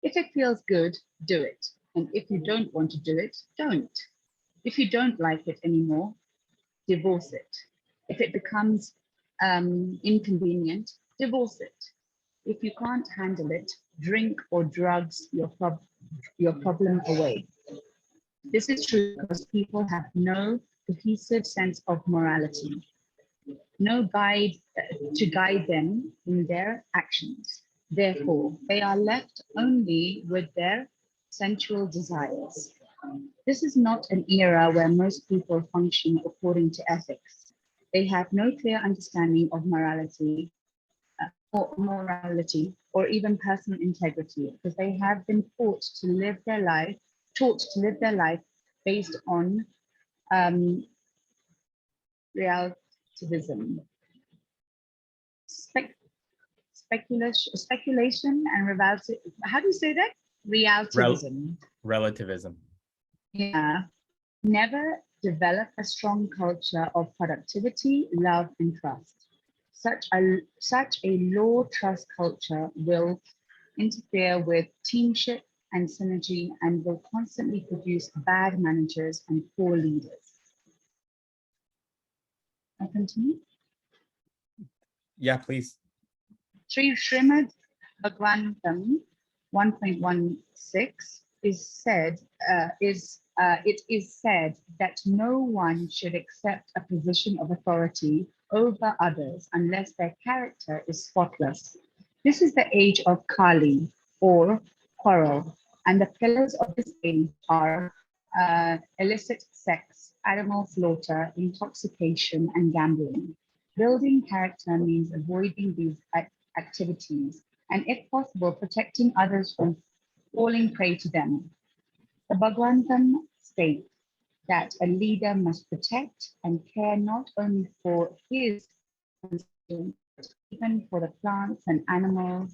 If it feels good, do it. And if you don't want to do it, don't. If you don't like it anymore, divorce it. If it becomes inconvenient, divorce it. If you can't handle it, drink or drugs your problem away. This is true because people have no cohesive sense of morality, no guide to guide them in their actions. Therefore, they are left only with their sensual desires. This is not an era where most people function according to ethics. They have no clear understanding of morality or even personal integrity because they have been taught to live their life based on um, relativism, speculation and how do you say that? Relativism. Relativism. Yeah. Never develop a strong culture of productivity, love, and trust. Such a low trust culture will interfere with teamship and synergy and will constantly produce bad managers and poor leaders. I continue? Yeah, please. Srimad Bhagavatam 1.16 it is said that no one should accept a position of authority over others unless their character is spotless. This is the age of Kali or quarrel, and the pillars of this age are illicit sex, animal slaughter, intoxication, and gambling. Building character means avoiding these activities and, if possible, protecting others from falling prey to them. The Bhagavatam states that a leader must protect and care not only for his constituents, but even for the plants and animal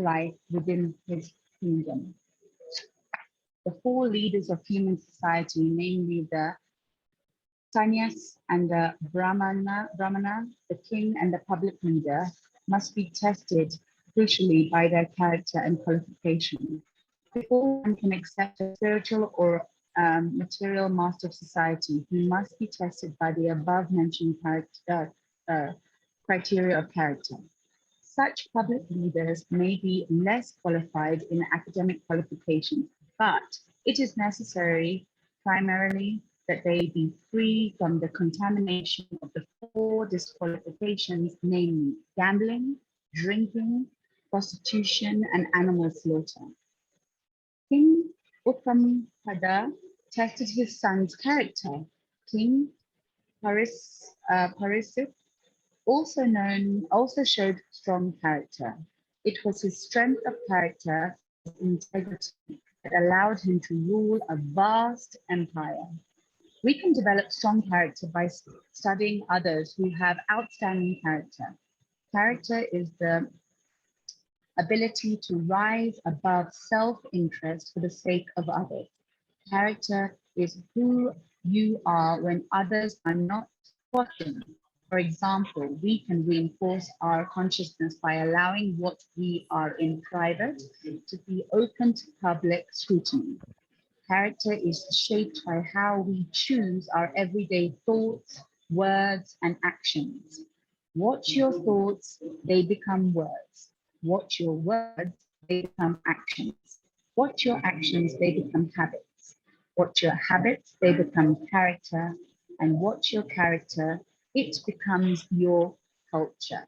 life within his kingdom. The four leaders of human society, namely the sannyas and the brahmana, the king and the public leader, must be tested crucially by their character and qualification. Before one can accept a spiritual or material master of society, he must be tested by the above-mentioned criteria of character. Such public leaders may be less qualified in academic qualifications, but it is necessary primarily that they be free from the contamination of the four disqualifications, namely gambling, drinking, prostitution, and animal slaughter. King Uttampada tested his son's character. King Parikshit also showed strong character. It was his strength of character, his integrity, that allowed him to rule a vast empire. We can develop strong character by studying others who have outstanding character. Character is the ability to rise above self-interest for the sake of others. Character is who you are when others are not watching. For example, we can reinforce our consciousness by allowing what we are in private to be open to public scrutiny. Character is shaped by how we choose our everyday thoughts, words, and actions. Watch your thoughts, they become words. Watch your words, they become actions. Watch your actions, they become habits. Watch your habits, they become character. And watch your character, it becomes your culture.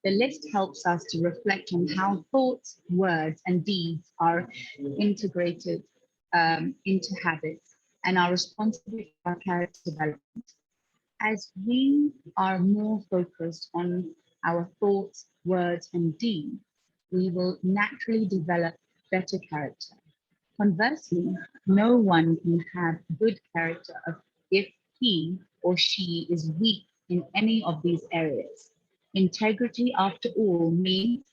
The list helps us to reflect on how thoughts, words, and deeds are integrated into habits and are responsible for our character development. As we are more focused on our thoughts, words, and deeds, we will naturally develop better character. Conversely, no one can have good character if he or she is weak in any of these areas. Integrity, after all, means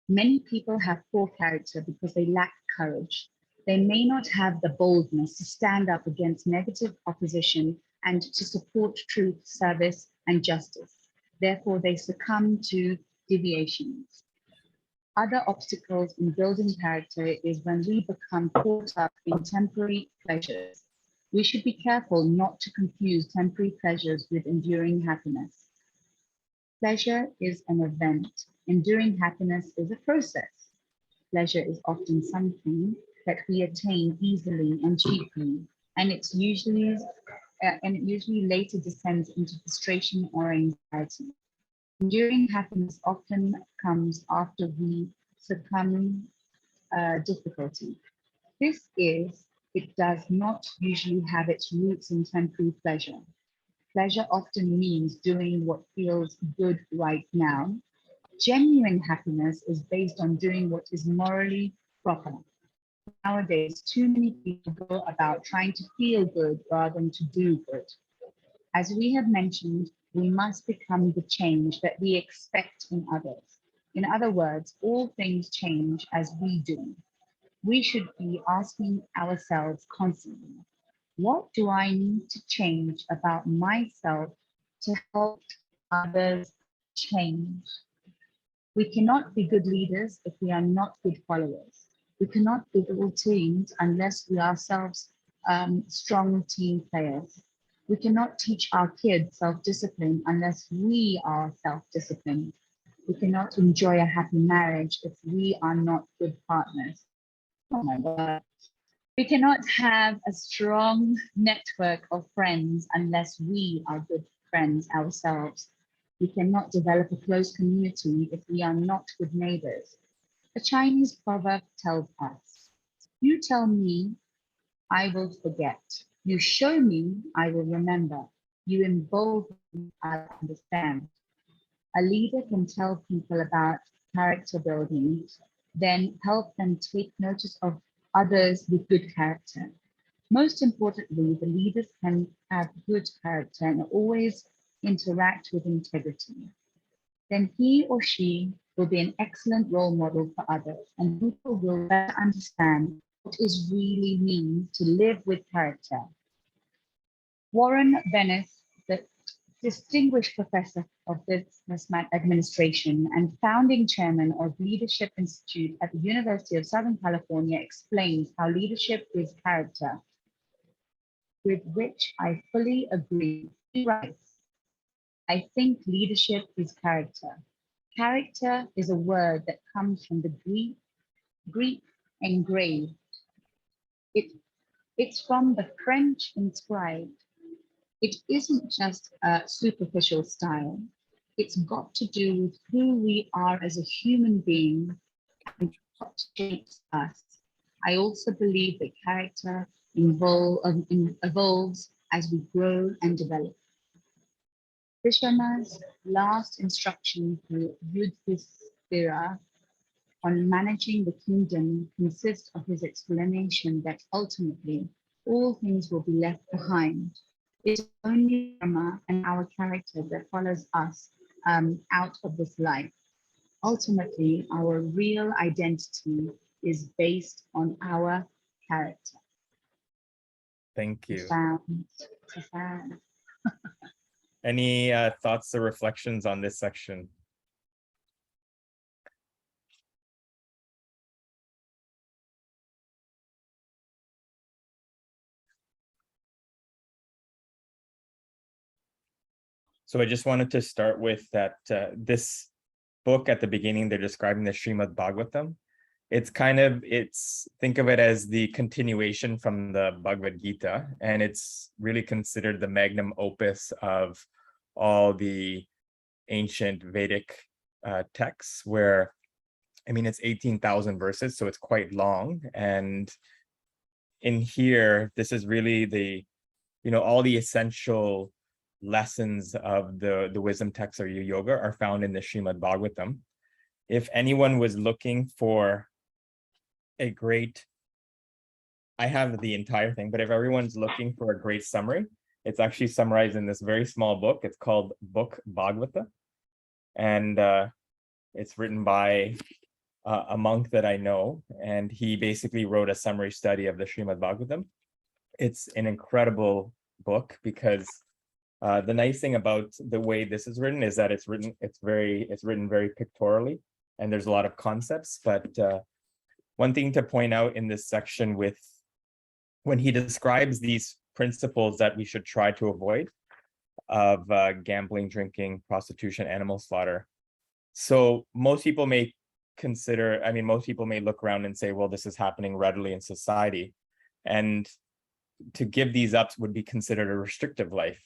many people have poor character because they lack courage. They may not have the boldness to stand up against negative opposition and to support truth, service, and justice. Therefore, they succumb to deviations. Other obstacles in building character is when we become caught up in temporary pleasures. We should be careful not to confuse temporary pleasures with enduring happiness. Pleasure is an event. Enduring happiness is a process. Pleasure is often something that we attain easily and cheaply, and it usually later descends into frustration or anxiety. Enduring happiness often comes after we succumb difficulty. It does not usually have its roots in temporary pleasure. Pleasure often means doing what feels good right now. Genuine happiness is based on doing what is morally proper. Nowadays, too many people go about trying to feel good rather than to do good. As we have mentioned, we must become the change that we expect in others. In other words, all things change as we do. We should be asking ourselves constantly, what do I need to change about myself to help others change? We cannot be good leaders if we are not good followers. We cannot build teams unless we ourselves strong team players. We cannot teach our kids self-discipline unless we are self-disciplined. We cannot enjoy a happy marriage if we are not good partners. Oh my God. We cannot have a strong network of friends unless we are good friends ourselves. We cannot develop a close community if we are not good neighbors. A Chinese proverb tells us, you tell me, I will forget. You show me, I will remember. You involve me, I understand. A leader can tell people about character building, then help them take notice of others with good character. Most importantly, the leaders can have good character and always interact with integrity. Then he or she will be an excellent role model for others, and people will better understand what it really means to live with character. Warren Bennis, the distinguished professor of business administration and founding chairman of Leadership Institute at the University of Southern California, explains how leadership is character, with which I fully agree. He writes, I think leadership is character. Character is a word that comes from the Greek engraved. It's from the French inscribed. It isn't just a superficial style. It's got to do with who we are as a human being and what shapes us. I also believe that character evolves as we grow and develop. Krishna's last instruction to Yudhisthira on managing the kingdom consists of his explanation that ultimately all things will be left behind. It's only karma and our character that follows us out of this life. Ultimately, our real identity is based on our character. Thank you. Profound. Any thoughts or reflections on this section? So I just wanted to start with that this book at the beginning, they're describing the Srimad Bhagavatam. Think of it as the continuation from the Bhagavad Gita, and it's really considered the magnum opus of all the ancient Vedic texts, where, I mean, it's 18,000 verses, so it's quite long. And in here, this is really all the essential lessons of the wisdom texts or yoga are found in the Srimad Bhagavatam. If anyone was looking for a great, I have the entire thing, but if everyone's looking for a great summary, it's actually summarized in this very small book. It's called Book Bhagavata. And it's written by a monk that I know, and he basically wrote a summary study of the Srimad Bhagavatam. It's an incredible book because The nice thing about the way this is written is that it's written very pictorially, and there's a lot of concepts. But one thing to point out in this section with when he describes these principles that we should try to avoid of gambling, drinking, prostitution, animal slaughter. So most people may most people may look around and say, well, this is happening readily in society. And to give these up would be considered a restrictive life.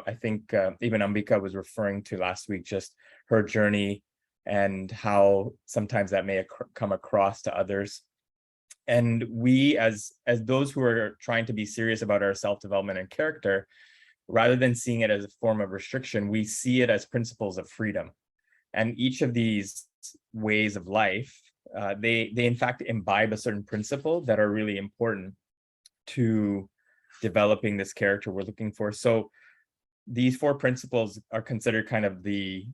I think even Ambika was referring to last week, just her journey and how sometimes that may come across to others. And we, as those who are trying to be serious about our self-development and character, rather than seeing it as a form of restriction, we see it as principles of freedom. And each of these ways of life, they in fact imbibe a certain principle that are really important to developing this character we're looking for. So these 4 principles are considered kind of the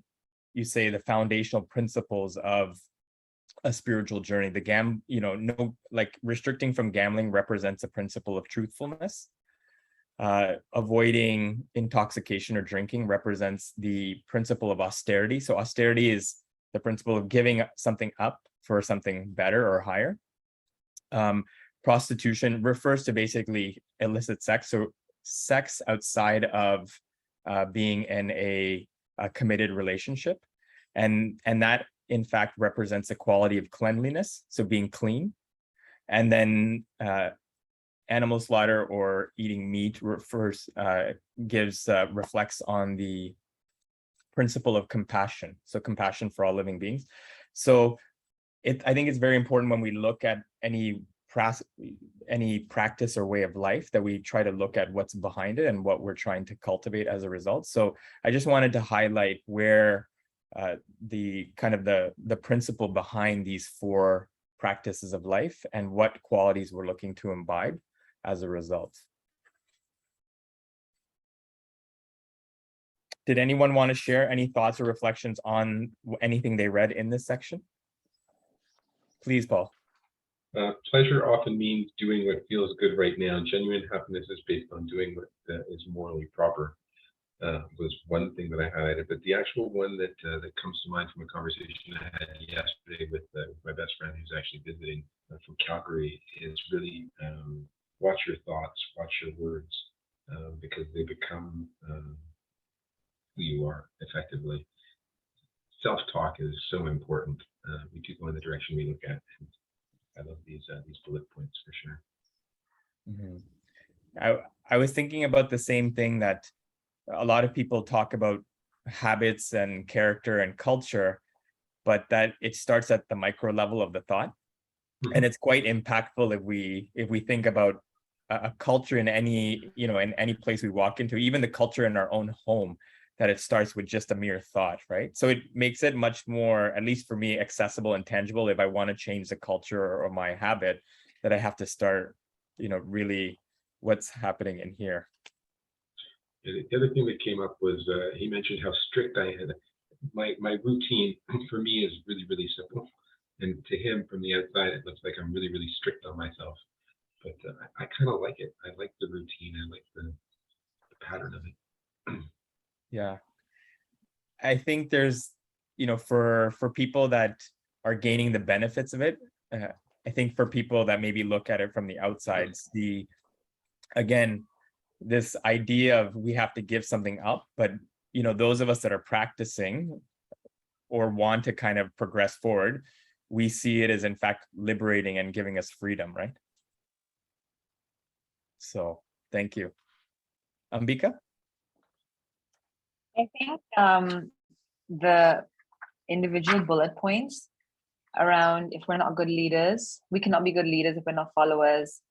foundational principles of a spiritual journey. Restricting from gambling represents a principle of truthfulness. Avoiding intoxication or drinking represents the principle of austerity. So austerity is the principle of giving something up for something better or higher. Prostitution refers to basically illicit sex, so sex outside of being in a committed relationship, and that in fact represents a quality of cleanliness, so being clean. And then animal slaughter or eating meat reflects on the principle of compassion, so compassion for all living beings. So I think it's very important when we look at any practice or way of life that we try to look at what's behind it and what we're trying to cultivate as a result. So I just wanted to highlight where the principle behind these 4 practices of life and what qualities we're looking to imbibe as a result. Did anyone want to share any thoughts or reflections on anything they read in this section? Please, Paul. Pleasure often means doing what feels good right now. Genuine happiness is based on doing what is morally proper. Was one thing that I highlighted, but the actual one that comes to mind from a conversation I had yesterday with my best friend who's actually visiting from Calgary is really watch your thoughts, watch your words, because they become who you are effectively. Self-talk is so important. We do go in the direction we look at. And I love these bullet points for sure. Mm-hmm. I was thinking about the same thing, that a lot of people talk about habits and character and culture, but that it starts at the micro level of the thought. Mm-hmm. And it's quite impactful if we think about a culture in any place we walk into, even the culture in our own home, that it starts with just a mere thought, right? So it makes it much more, at least for me, accessible and tangible if I want to change the culture or my habit, that I have to start, really what's happening in here. The other thing that came up was he mentioned how strict I had. My routine for me is really, really simple. And to him, from the outside, it looks like I'm really, really strict on myself. But I kind of like it. I like the routine. I like the pattern of it. Yeah. I think there's, for people that are gaining the benefits of it, I think for people that maybe look at it from the outside, this idea of we have to give something up, but those of us that are practicing or want to kind of progress forward, we see it as in fact liberating and giving us freedom, right? So thank you. Ambika? I think the individual bullet points around, if we're not good leaders, we cannot be good leaders if we're not followers,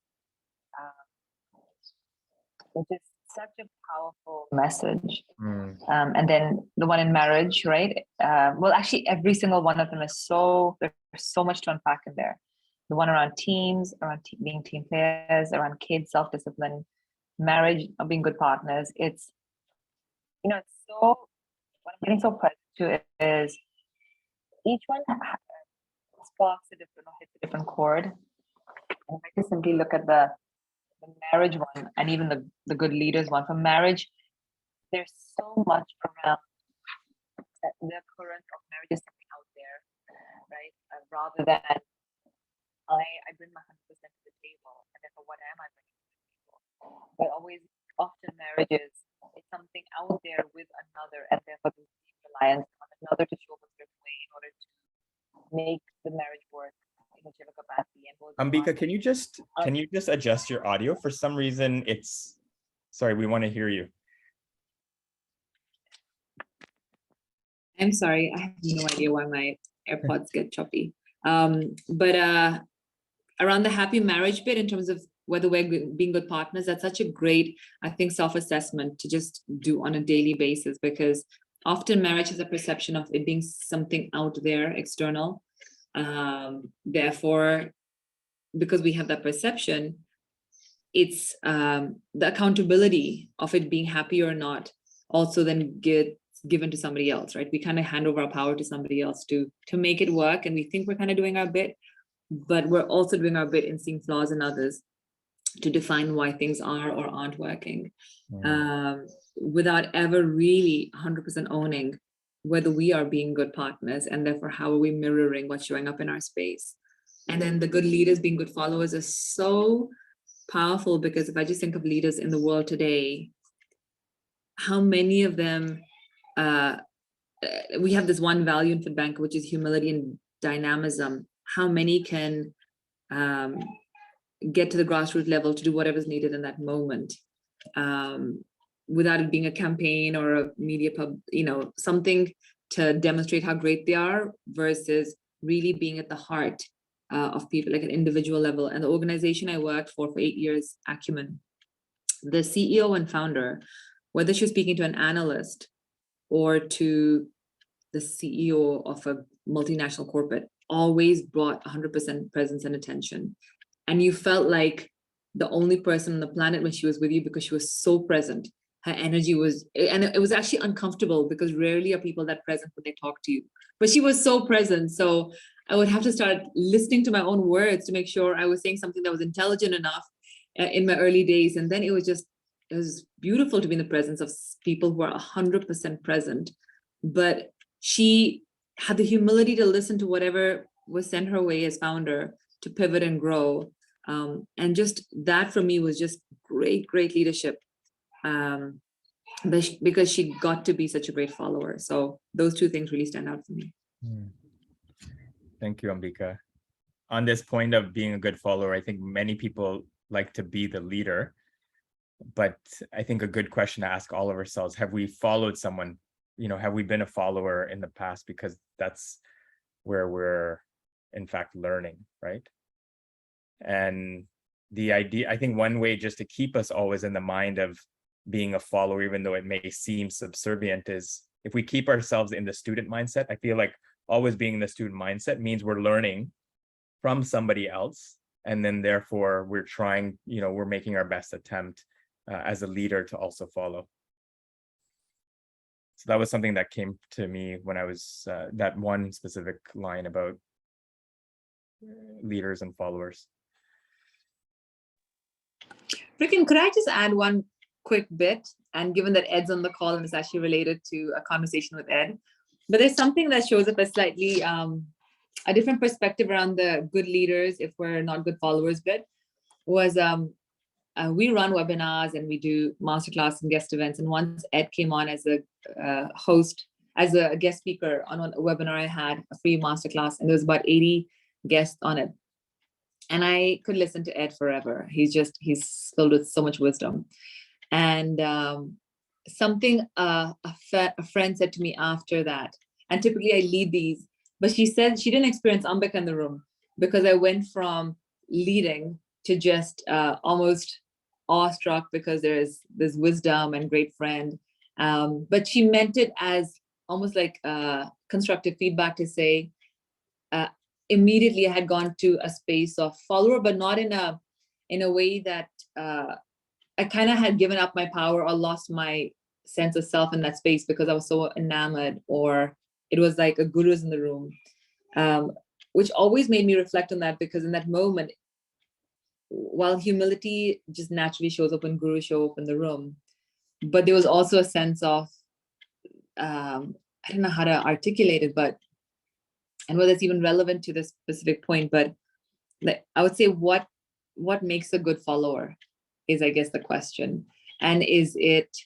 which is such a powerful message. And then the one in marriage, right? Well, actually, every single one of them is there's so much to unpack in there. The one around teams, around being team players, around kids, self-discipline, marriage, being good partners. It's, it's so, what I'm getting so present to it is each one sparks a different or hits a different chord. And I can simply look at the marriage one and even the good leaders one. For marriage, there's so much around the current of marriage is something out there, right? Rather than I bring my 100% to the table, and therefore what am I bringing to the table? But always, often marriages, it's something out there with another, and therefore there's reliance on another to show up a certain way in order to make the marriage work in whichever capacity. And Ambika, can you just adjust your audio? For some reason, sorry, we want to hear you. I'm sorry, I have no idea why my AirPods get choppy. But around the happy marriage bit, in terms of whether we're being good partners, that's such a great, I think, self-assessment to just do on a daily basis, because often marriage is a perception of it being something out there, external. Therefore, because we have that perception, it's the accountability of it being happy or not also then given to somebody else, right? We kind of hand over our power to somebody else to make it work, and we think we're kind of doing our bit, but we're also doing our bit in seeing flaws in others to define why things are or aren't working, without ever really 100% owning whether we are being good partners, and therefore how are we mirroring what's showing up in our space. And then the good leaders being good followers is so powerful, because if I just think of leaders in the world today, how many of them, we have this one value in FitBank, which is humility and dynamism. How many can get to the grassroots level to do whatever's needed in that moment, without it being a campaign or a media something to demonstrate how great they are, versus really being at the heart of people, like an individual level. And the organization I worked for 8 years, Acumen, the CEO and founder, whether she was speaking to an analyst or to the CEO of a multinational corporate, always brought 100% presence and attention. And you felt like the only person on the planet when she was with you, because she was so present. Her energy was, and it was actually uncomfortable, because rarely are people that present when they talk to you. But she was so present. So I would have to start listening to my own words to make sure I was saying something that was intelligent enough in my early days. And then it was beautiful to be in the presence of people who are 100% present. But she had the humility to listen to whatever was sent her way as founder, to pivot and grow. And just that for me was just great leadership, because she got to be such a great follower. So those two things really stand out for me. Thank you, Ambika. On this point of being a good follower, I think many people like to be the leader, but I think a good question to ask all of ourselves: have we followed someone? Have we been a follower in the past? Because that's where we're in fact learning, right? And the idea, I think one way just to keep us always in the mind of being a follower, even though it may seem subservient, is if we keep ourselves in the student mindset. I feel like always being in the student mindset means we're learning from somebody else, and then therefore we're trying, we're making our best attempt as a leader to also follow. So that was something that came to me when I was that one specific line about leaders and followers. Rikin, could I just add one quick bit? And given that Ed's on the call and it's actually related to a conversation with Ed, but there's something that shows up as slightly a different perspective around the good leaders if we're not good followers bit, was we run webinars and we do masterclass and guest events. And once Ed came on as a host, as a guest speaker on a webinar I had, a free masterclass, and there was about 80 guests on it. And I could listen to Ed forever. He's filled with so much wisdom. And something a friend said to me after that, and typically I lead these, but she said she didn't experience Ambika in the room, because I went from leading to just almost awestruck, because there's wisdom and great friend. But she meant it as almost like constructive feedback to say, immediately I had gone to a space of follower, but not in a way that I kind of had given up my power or lost my sense of self in that space, because I was so enamored, or it was like a guru's in the room, which always made me reflect on that, because in that moment, while humility just naturally shows up when gurus show up in the room, but there was also a sense of, I don't know how to articulate it, but, and whether it's even relevant to this specific point, but like, I would say what makes a good follower is, I guess, the question. And is it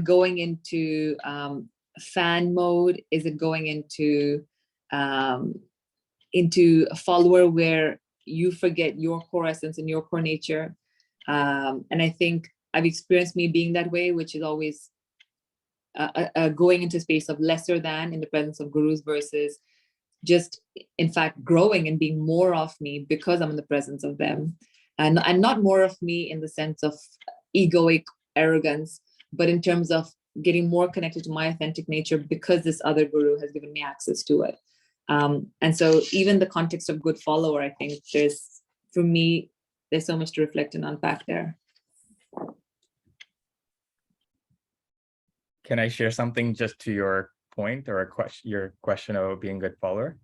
going into fan mode? Is it going into a follower where you forget your core essence and your core nature? And I think I've experienced me being that way, which is always going into space of lesser than in the presence of gurus versus just, in fact, growing and being more of me because I'm in the presence of them. And not more of me in the sense of egoic arrogance, but in terms of getting more connected to my authentic nature because this other guru has given me access to it. And so even the context of good follower, I think for me, there's so much to reflect and unpack there. Can I share something just to your point or your question about being a good follower?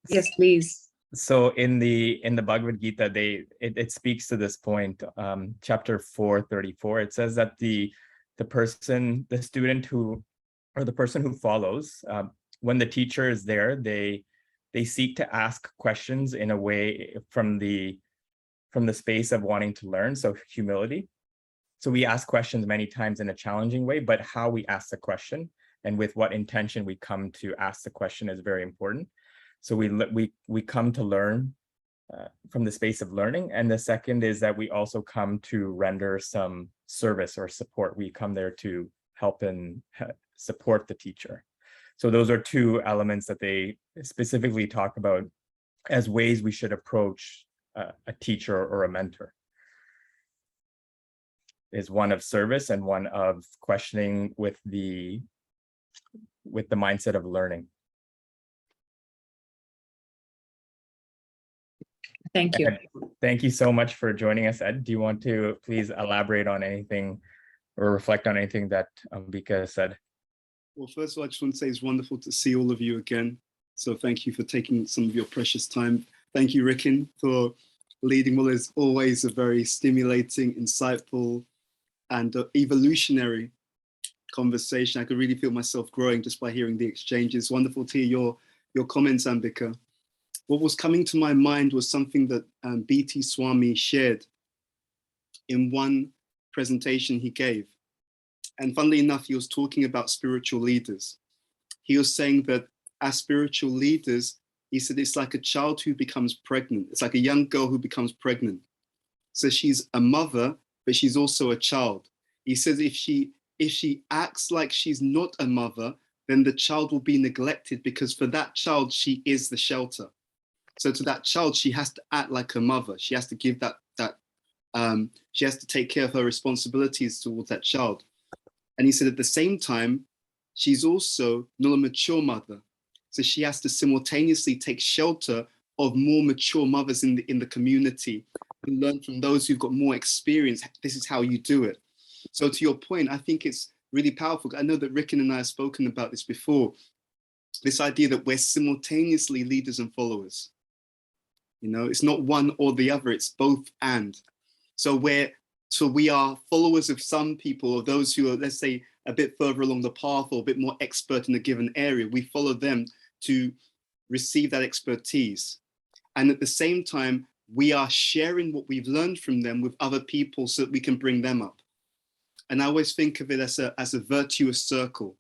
Yes, please. So in the Bhagavad Gita, it speaks to this point, chapter 434. It says that the student who, or the person who follows, when the teacher is there, they seek to ask questions in a way from the space of wanting to learn, so humility. So we ask questions many times in a challenging way, but how we ask the question and with what intention we come to ask the question is very important. So we come to learn from the space of learning. And the second is that we also come to render some service or support. We come there to help and support the teacher. So those are two elements that they specifically talk about as ways we should approach a teacher or a mentor. Is one of service and one of questioning with the mindset of learning. Thank you. And thank you so much for joining us, Ed. Do you want to please elaborate on anything or reflect on anything that Ambika said? Well, first of all, I just want to say it's wonderful to see all of you again. So thank you for taking some of your precious time. Thank you, Rikin, for leading what is always a very stimulating, insightful, and evolutionary conversation. I could really feel myself growing just by hearing the exchanges. Wonderful to hear your comments, Ambika. What was coming to my mind was something that B.T. Swami shared in one presentation he gave. And funnily enough, he was talking about spiritual leaders. He was saying that as spiritual leaders, he said it's like a child who becomes pregnant. It's like a young girl who becomes pregnant. So she's a mother, but she's also a child. He says if she acts like she's not a mother, then the child will be neglected because for that child, she is the shelter. So to that child, she has to act like a mother. She has to give she has to take care of her responsibilities towards that child. And he said at the same time, she's also not a mature mother. So she has to simultaneously take shelter of more mature mothers in the community and learn from those who've got more experience. This is how you do it. So to your point, I think it's really powerful. I know that Rikin and I have spoken about this before, this idea that we're simultaneously leaders and followers. You know, it's not one or the other, it's both and. So we are followers of some people or those who are, let's say, a bit further along the path or a bit more expert in a given area. We follow them to receive that expertise. And at the same time, we are sharing what we've learned from them with other people so that we can bring them up. And I always think of it as a virtuous circle,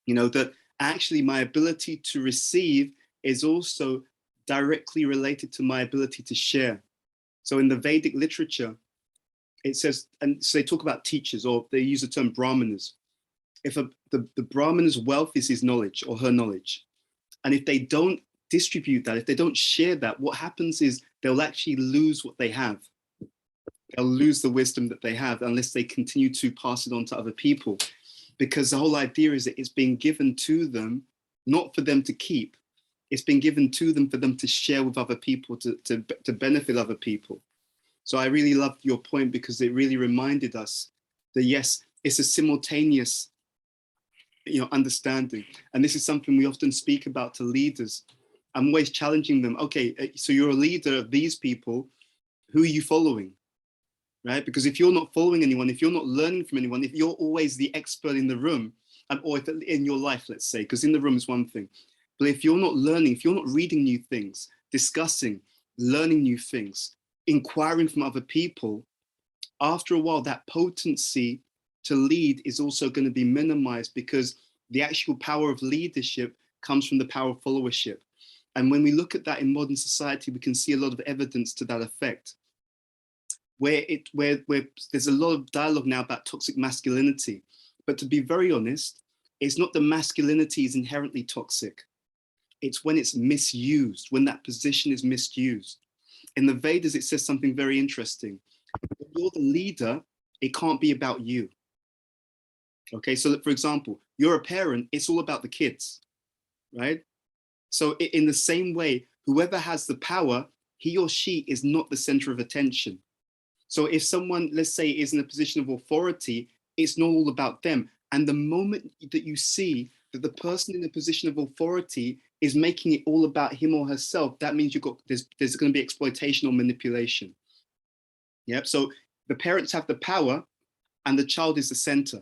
you know, that actually my ability to receive is also directly related to my ability to share. So in the Vedic literature, it says, and so they talk about teachers, or they use the term brahmanas. If the brahmana's wealth is his knowledge or her knowledge, and if they don't distribute that, if they don't share that, what happens is they'll actually lose what they have. They'll lose the wisdom that they have unless they continue to pass it on to other people. Because the whole idea is that it's being given to them, not for them to keep. It's been given to them for them to share with other people, to benefit other people. So I really loved your point because it really reminded us that yes, it's a simultaneous, understanding. And this is something we often speak about to leaders. I'm always challenging them. Okay, so you're a leader of these people. Who are you following? right? Because if you're not following anyone, if you're not learning from anyone, if you're always the expert in the room, or if in your life, let's say, because in the room is one thing, but if you're not learning, if you're not reading new things, discussing, learning new things, inquiring from other people, after a while, that potency to lead is also going to be minimized, because the actual power of leadership comes from the power of followership. And when we look at that in modern society, we can see a lot of evidence to that effect, where there's a lot of dialogue now about toxic masculinity. But to be very honest, it's not the masculinity is inherently toxic. It's when it's misused, when that position is misused. In the Vedas, it says something very interesting. If you're the leader, it can't be about you. Okay, so that, for example, you're a parent, it's all about the kids, right? So in the same way, whoever has the power, he or she is not the center of attention. So if someone, let's say, is in a position of authority, it's not all about them. And the moment that you see that the person in a position of authority is making it all about him or herself, that means there's going to be exploitation or manipulation. Yep. So the parents have the power and the child is the center.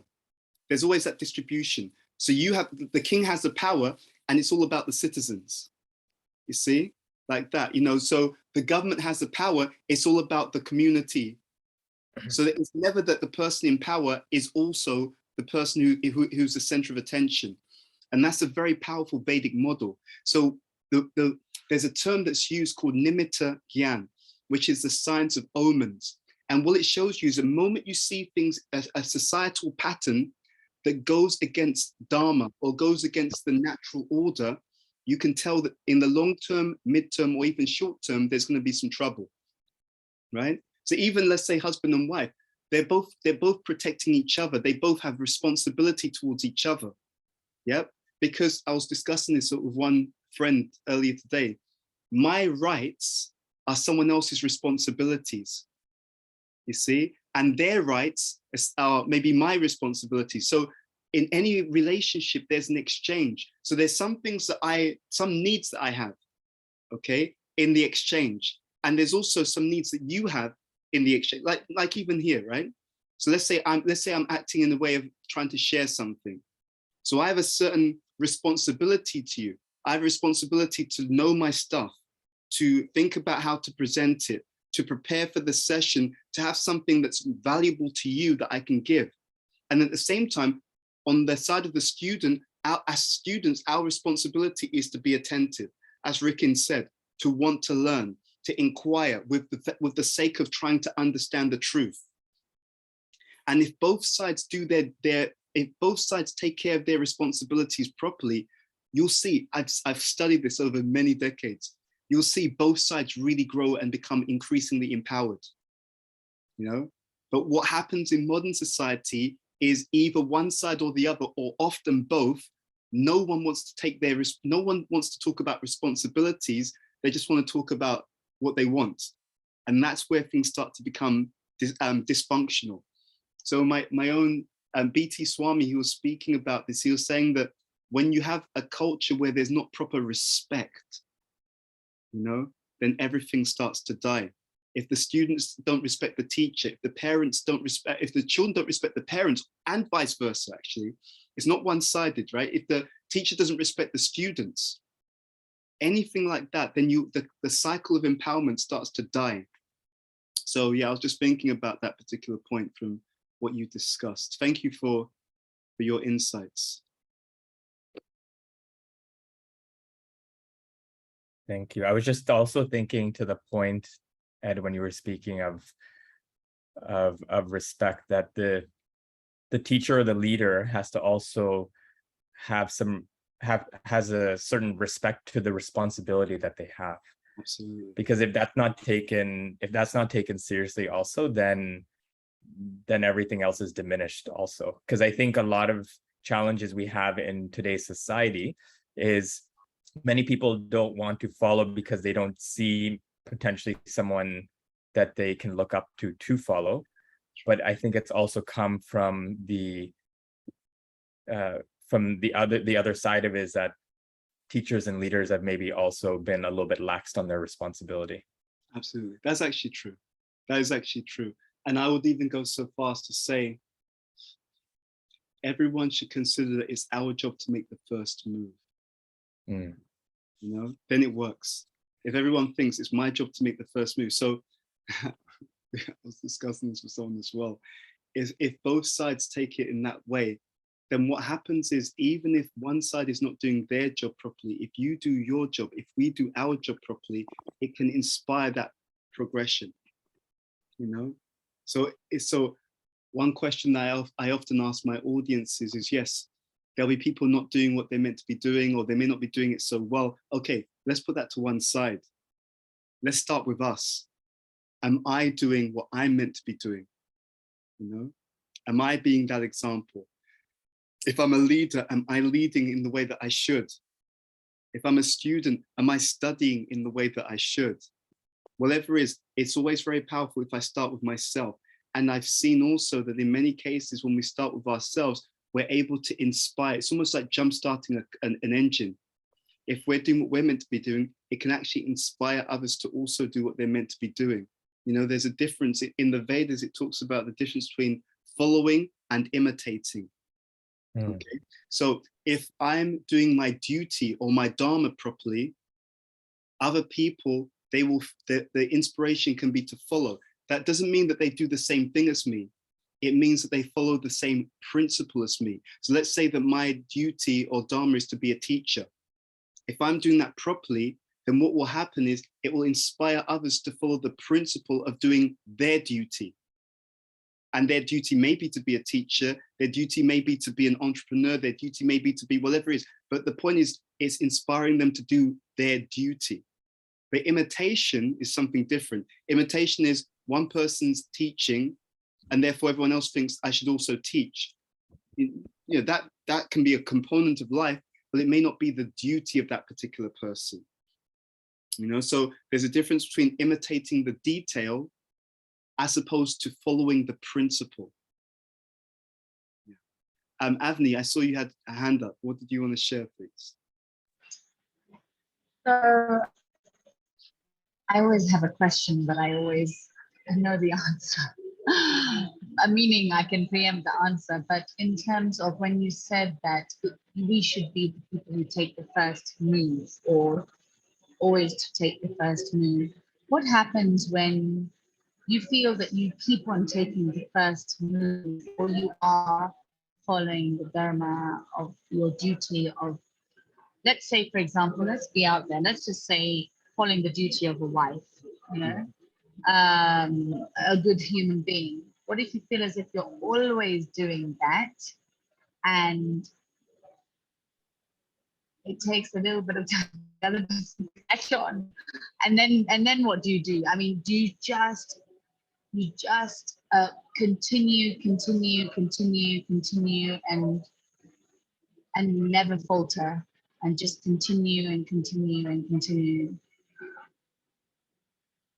There's always that distribution. So you have, the king has the power and it's all about the citizens. You see, like that, you know, so the government has the power, it's all about the community. So that it's never that the person in power is also the person who's the center of attention. And that's a very powerful Vedic model. So there's a term that's used called Nimitta Gyan, which is the science of omens. And what it shows you is the moment you see things as a societal pattern that goes against Dharma or goes against the natural order, you can tell that in the long term, mid-term, or even short term, there's going to be some trouble, right? So even, let's say, husband and wife, they're both protecting each other. They both have responsibility towards each other. Yep. Because I was discussing this with one friend earlier today. My rights are someone else's responsibilities, you see, and their rights are maybe my responsibility. So in any relationship, there's an exchange. So there's some things that some needs that I have, okay, in the exchange. And there's also some needs that you have in the exchange, like even here, right? So let's say I'm acting in a way of trying to share something. So I have a certain responsibility to you. I have a responsibility to know my stuff, to think about how to present it, to prepare for the session, to have something that's valuable to you that I can give. And at the same time, on the side of the student, as students, our responsibility is to be attentive, as Rikin said, to want to learn, to inquire with the sake of trying to understand the truth. And if both sides do if both sides take care of their responsibilities properly, you'll see, I've studied this over many decades, you'll see both sides really grow and become increasingly empowered, you know? But what happens in modern society is either one side or the other, or often both. No one wants to talk about responsibilities. They just want to talk about what they want. And that's where things start to become dysfunctional. So my own B.T. Swami, he was speaking about this. He was saying that when you have a culture where there's not proper respect, you know, then everything starts to die. If the students don't respect the teacher, if the parents don't respect, if the children don't respect the parents, and vice versa, actually, it's not one-sided, right? If the teacher doesn't respect the students, anything like that, then the cycle of empowerment starts to die. So yeah, I was just thinking about that particular point from what you discussed. Thank you for your insights. Thank you. I was just also thinking to the point, Ed, when you were speaking of respect, that the teacher or the leader has to also has a certain respect to the responsibility that they have. Absolutely. Because if that's not taken seriously also, then everything else is diminished also. Because I think a lot of challenges we have in today's society is many people don't want to follow because they don't see potentially someone that they can look up to follow. But I think it's also come from the other side of it, is that teachers and leaders have maybe also been a little bit laxed on their responsibility. Absolutely. That's actually true. That is actually true. And I would even go so far as to say, everyone should consider that it's our job to make the first move. Mm. You know, then it works. If everyone thinks it's my job to make the first move. So I was discussing this with someone as well, is if both sides take it in that way, then what happens is, even if one side is not doing their job properly, if you do your job, if we do our job properly, it can inspire that progression, you know? So one question that I often ask my audiences is, yes, there'll be people not doing what they're meant to be doing, or they may not be doing it so well. Okay, let's put that to one side. Let's start with us. Am I doing what I'm meant to be doing? You know, am I being that example? If I'm a leader, am I leading in the way that I should? If I'm a student, am I studying in the way that I should? Whatever it is, it's always very powerful if I start with myself. And I've seen also that in many cases, when we start with ourselves, we're able to inspire. It's almost like jump-starting an engine. If we're doing what we're meant to be doing, it can actually inspire others to also do what they're meant to be doing. You know, there's a difference. In the Vedas, it talks about the difference between following and imitating. Okay, so if I'm doing my duty or my dharma properly, other people, they will, the inspiration can be to follow. That doesn't mean that they do the same thing as me. It means that they follow the same principle as me. So let's say that my duty or dharma is to be a teacher. If I'm doing that properly, then what will happen is it will inspire others to follow the principle of doing their duty. And their duty may be to be a teacher, their duty may be to be an entrepreneur, their duty may be to be whatever it is. But the point is, it's inspiring them to do their duty. But imitation is something different. Imitation is one person's teaching, and therefore everyone else thinks I should also teach. You know, that can be a component of life, but it may not be the duty of that particular person. You know, so there's a difference between imitating the detail as opposed to following the principle. Yeah. Avni, I saw you had a hand up. What did you want to share, please? So I always have a question, but I always know the answer. Meaning I can preempt the answer, but in terms of when you said that we should be the people who take the first move, or always to take the first move, what happens when you feel that you keep on taking the first move, or you are following the dharma of your duty of, let's say, for example, let's be out there, let's just say following the duty of a wife, you know, a good human being. What if you feel as if you're always doing that and it takes a little bit of time the other person to catch on, and then what do you do? I mean, do you just continue and never falter, and just continue and continue and continue?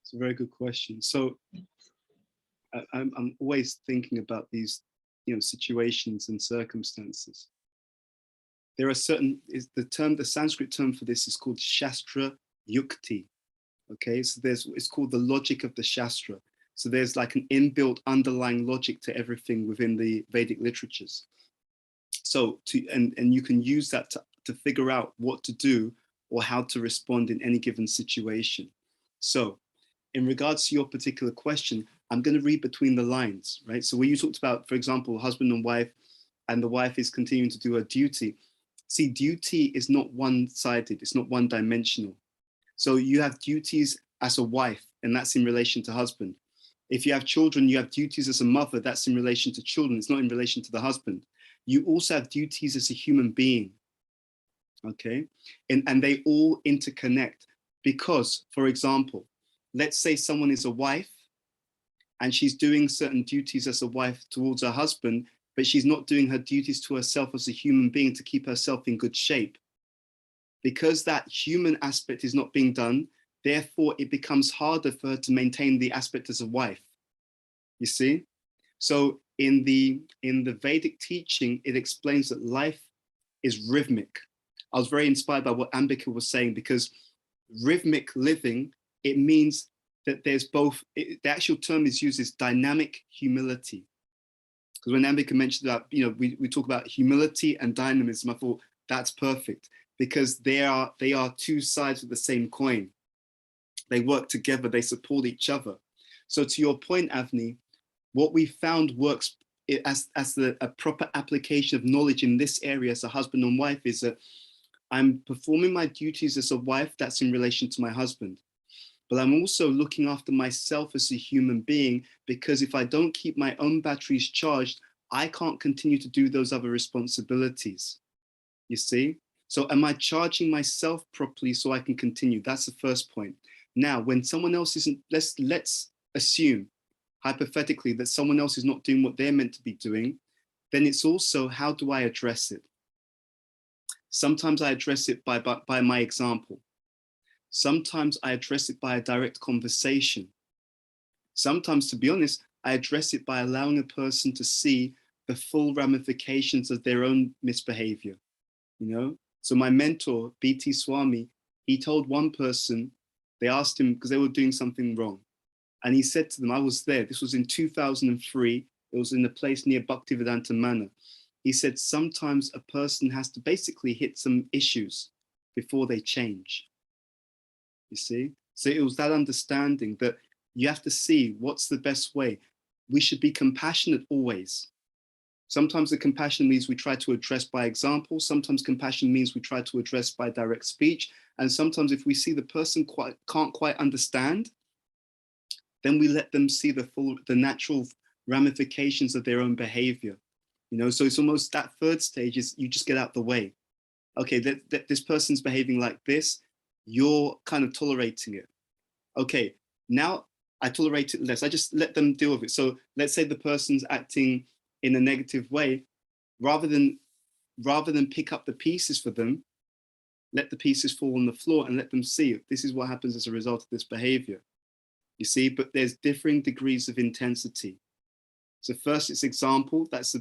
It's a very good question. So I'm always thinking about these, you know, situations and circumstances. There are certain, the Sanskrit term for this is called Shastra Yukti. Okay, so it's called the logic of the Shastra. So there's like an inbuilt underlying logic to everything within the Vedic literatures. So and you can use that to figure out what to do or how to respond in any given situation. So in regards to your particular question, I'm going to read between the lines, right? So when you talked about, for example, husband and wife, and the wife is continuing to do her duty. See, duty is not one-sided, it's not one-dimensional. So you have duties as a wife, and that's in relation to husband. If you have children, you have duties as a mother, that's in relation to children, it's not in relation to the husband. You also have duties as a human being, okay? And they all interconnect because, for example, let's say someone is a wife and she's doing certain duties as a wife towards her husband, but she's not doing her duties to herself as a human being to keep herself in good shape. Because that human aspect is not being done, therefore it becomes harder for her to maintain the aspect as a wife. You see? So in the Vedic teaching, it explains that life is rhythmic. I was very inspired by what Ambika was saying, because rhythmic living, it means that there's both, the actual term is used as dynamic humility. Because when Ambika mentioned that, you know, we talk about humility and dynamism, I thought that's perfect, because they are two sides of the same coin. They work together, they support each other. So to your point, Avni, what we found works as a proper application of knowledge in this area as a husband and wife is that I'm performing my duties as a wife, that's in relation to my husband. But I'm also looking after myself as a human being, because if I don't keep my own batteries charged, I can't continue to do those other responsibilities. You see? So am I charging myself properly so I can continue? That's the first point. Now, when someone else isn't, let's assume hypothetically that someone else is not doing what they're meant to be doing, then it's also, how do I address it? Sometimes I address it by my example. Sometimes I address it by a direct conversation. Sometimes, to be honest, I address it by allowing a person to see the full ramifications of their own misbehavior, you know? So my mentor, B.T. Swami, he told one person, they asked him because they were doing something wrong. And he said to them, I was there, this was in 2003, it was in a place near Bhaktivedanta Manor. He said, sometimes a person has to basically hit some issues before they change. You see? So it was that understanding that you have to see what's the best way. We should be compassionate always. Sometimes the compassion means we try to address by example. Sometimes compassion means we try to address by direct speech. And sometimes if we see the person can't quite understand, then we let them see the natural ramifications of their own behavior. You know, so it's almost that third stage is you just get out the way. Okay, this person's behaving like this, you're kind of tolerating it. Okay, now I tolerate it less. I just let them deal with it. So let's say the person's acting in a negative way, rather than pick up the pieces for them, let the pieces fall on the floor and let them see it. This is what happens as a result of this behavior. You see, but there's differing degrees of intensity. So first it's example, that's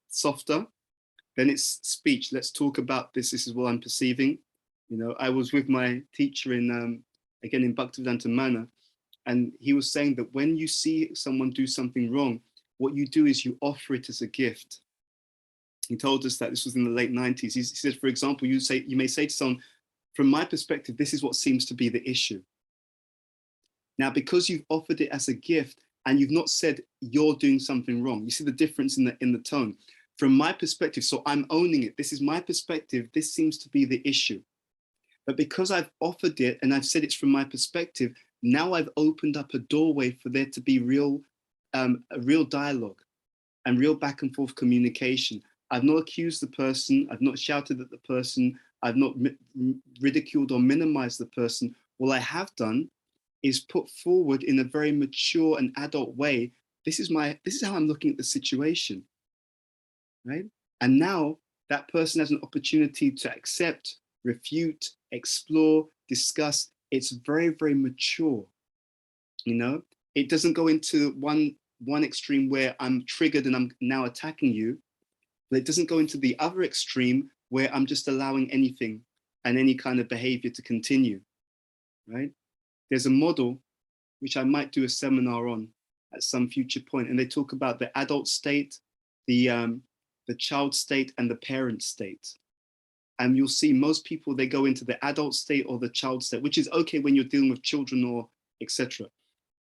softer. Then it's speech. Let's talk about this. This is what I'm perceiving. You know, I was with my teacher in, again, in Bhaktivedanta Manor, and he was saying that when you see someone do something wrong, what you do is you offer it as a gift. He told us that, this was in the late 90s. He said, for example, you may say to someone, from my perspective, this is what seems to be the issue. Now, because you've offered it as a gift and you've not said you're doing something wrong, you see the difference in the tone. From my perspective, so I'm owning it. This is my perspective. This seems to be the issue. But because I've offered it and I've said it's from my perspective, now I've opened up a doorway for there to be a real dialogue and real back and forth communication. I've not accused the person. I've not shouted at the person. I've not ridiculed or minimized the person. What I have done is put forward in a very mature and adult way. This is how I'm looking at the situation, right? And now that person has an opportunity to accept, refute, explore, discuss. It's very, very mature. You know, it doesn't go into one extreme where I'm triggered and I'm now attacking you, but it doesn't go into the other extreme where I'm just allowing anything and any kind of behavior to continue, right? There's a model which I might do a seminar on at some future point, and they talk about the adult state, the child state, and the parent state. And you'll see most people, they go into the adult state or the child state, which is okay when you're dealing with children or etc.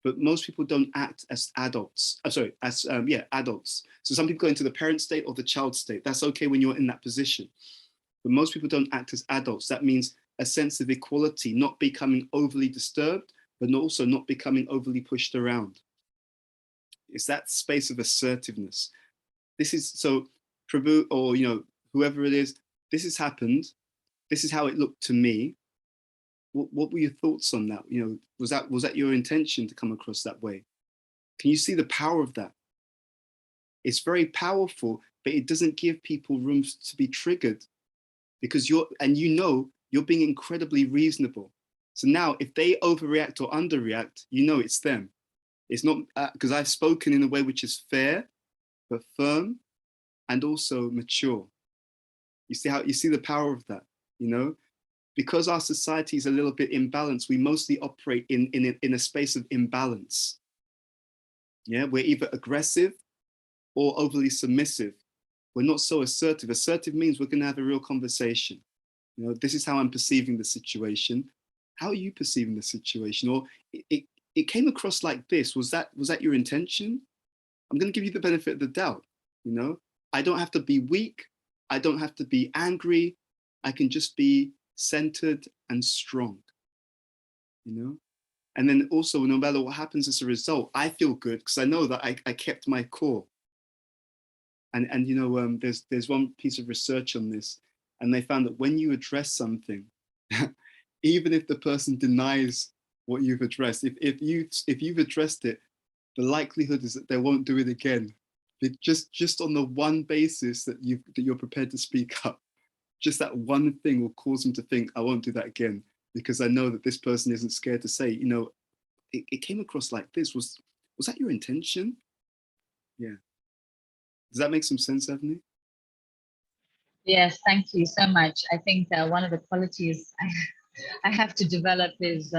But most people don't act as adults. I'm sorry, as adults. So some people go into the parent state or the child state. That's okay when you're in that position. But most people don't act as adults. That means a sense of equality, not becoming overly disturbed, but also not becoming overly pushed around. It's that space of assertiveness. This is, so Prabhu, or whoever it is, this has happened. This is how it looked to me. What were your thoughts on that? Was that your intention to come across that way? Can you see the power of that? It's very powerful, but it doesn't give people room to be triggered, because you're being incredibly reasonable. So now if they overreact or underreact, it's them. It's not, because I've spoken in a way which is fair, but firm and also mature. You see the power of that, because our society is a little bit imbalanced, we mostly operate in a space of imbalance. Yeah, we're either aggressive or overly submissive. We're not so assertive. Assertive means we're going to have a real conversation. You know, this is how I'm perceiving the situation. How are you perceiving the situation? Or it came across like this. Was that your intention? I'm going to give you the benefit of the doubt. You know, I don't have to be weak. I don't have to be angry. I can just be centered and strong. You know, and then also, no matter what happens as a result, I feel good because I know that I kept my core. And you know, there's one piece of research on this, and they found that when you address something, even if the person denies what you've addressed, if you've addressed it, the likelihood is that they won't do it again. Just on the one basis that you're prepared to speak up, just that one thing will cause them to think, I won't do that again, because I know that this person isn't scared to say, you know, it came across like this. Was that your intention? Yeah. Does that make some sense, Avni? Yes, thank you so much. I think one of the qualities I have to develop is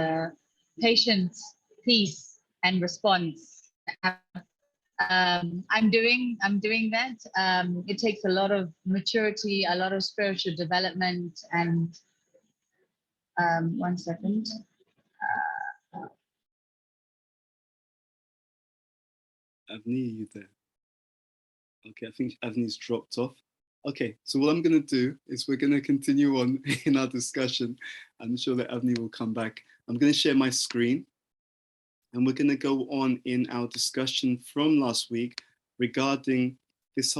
patience, peace, and response. I'm doing that. It takes a lot of maturity, a lot of spiritual development, and 1 second. Avni, are you there? Okay, I think Avni's dropped off. Okay, so what I'm going to do is we're going to continue on in our discussion. I'm sure that Avni will come back. I'm going to share my screen, and we're going to go on in our discussion from last week regarding this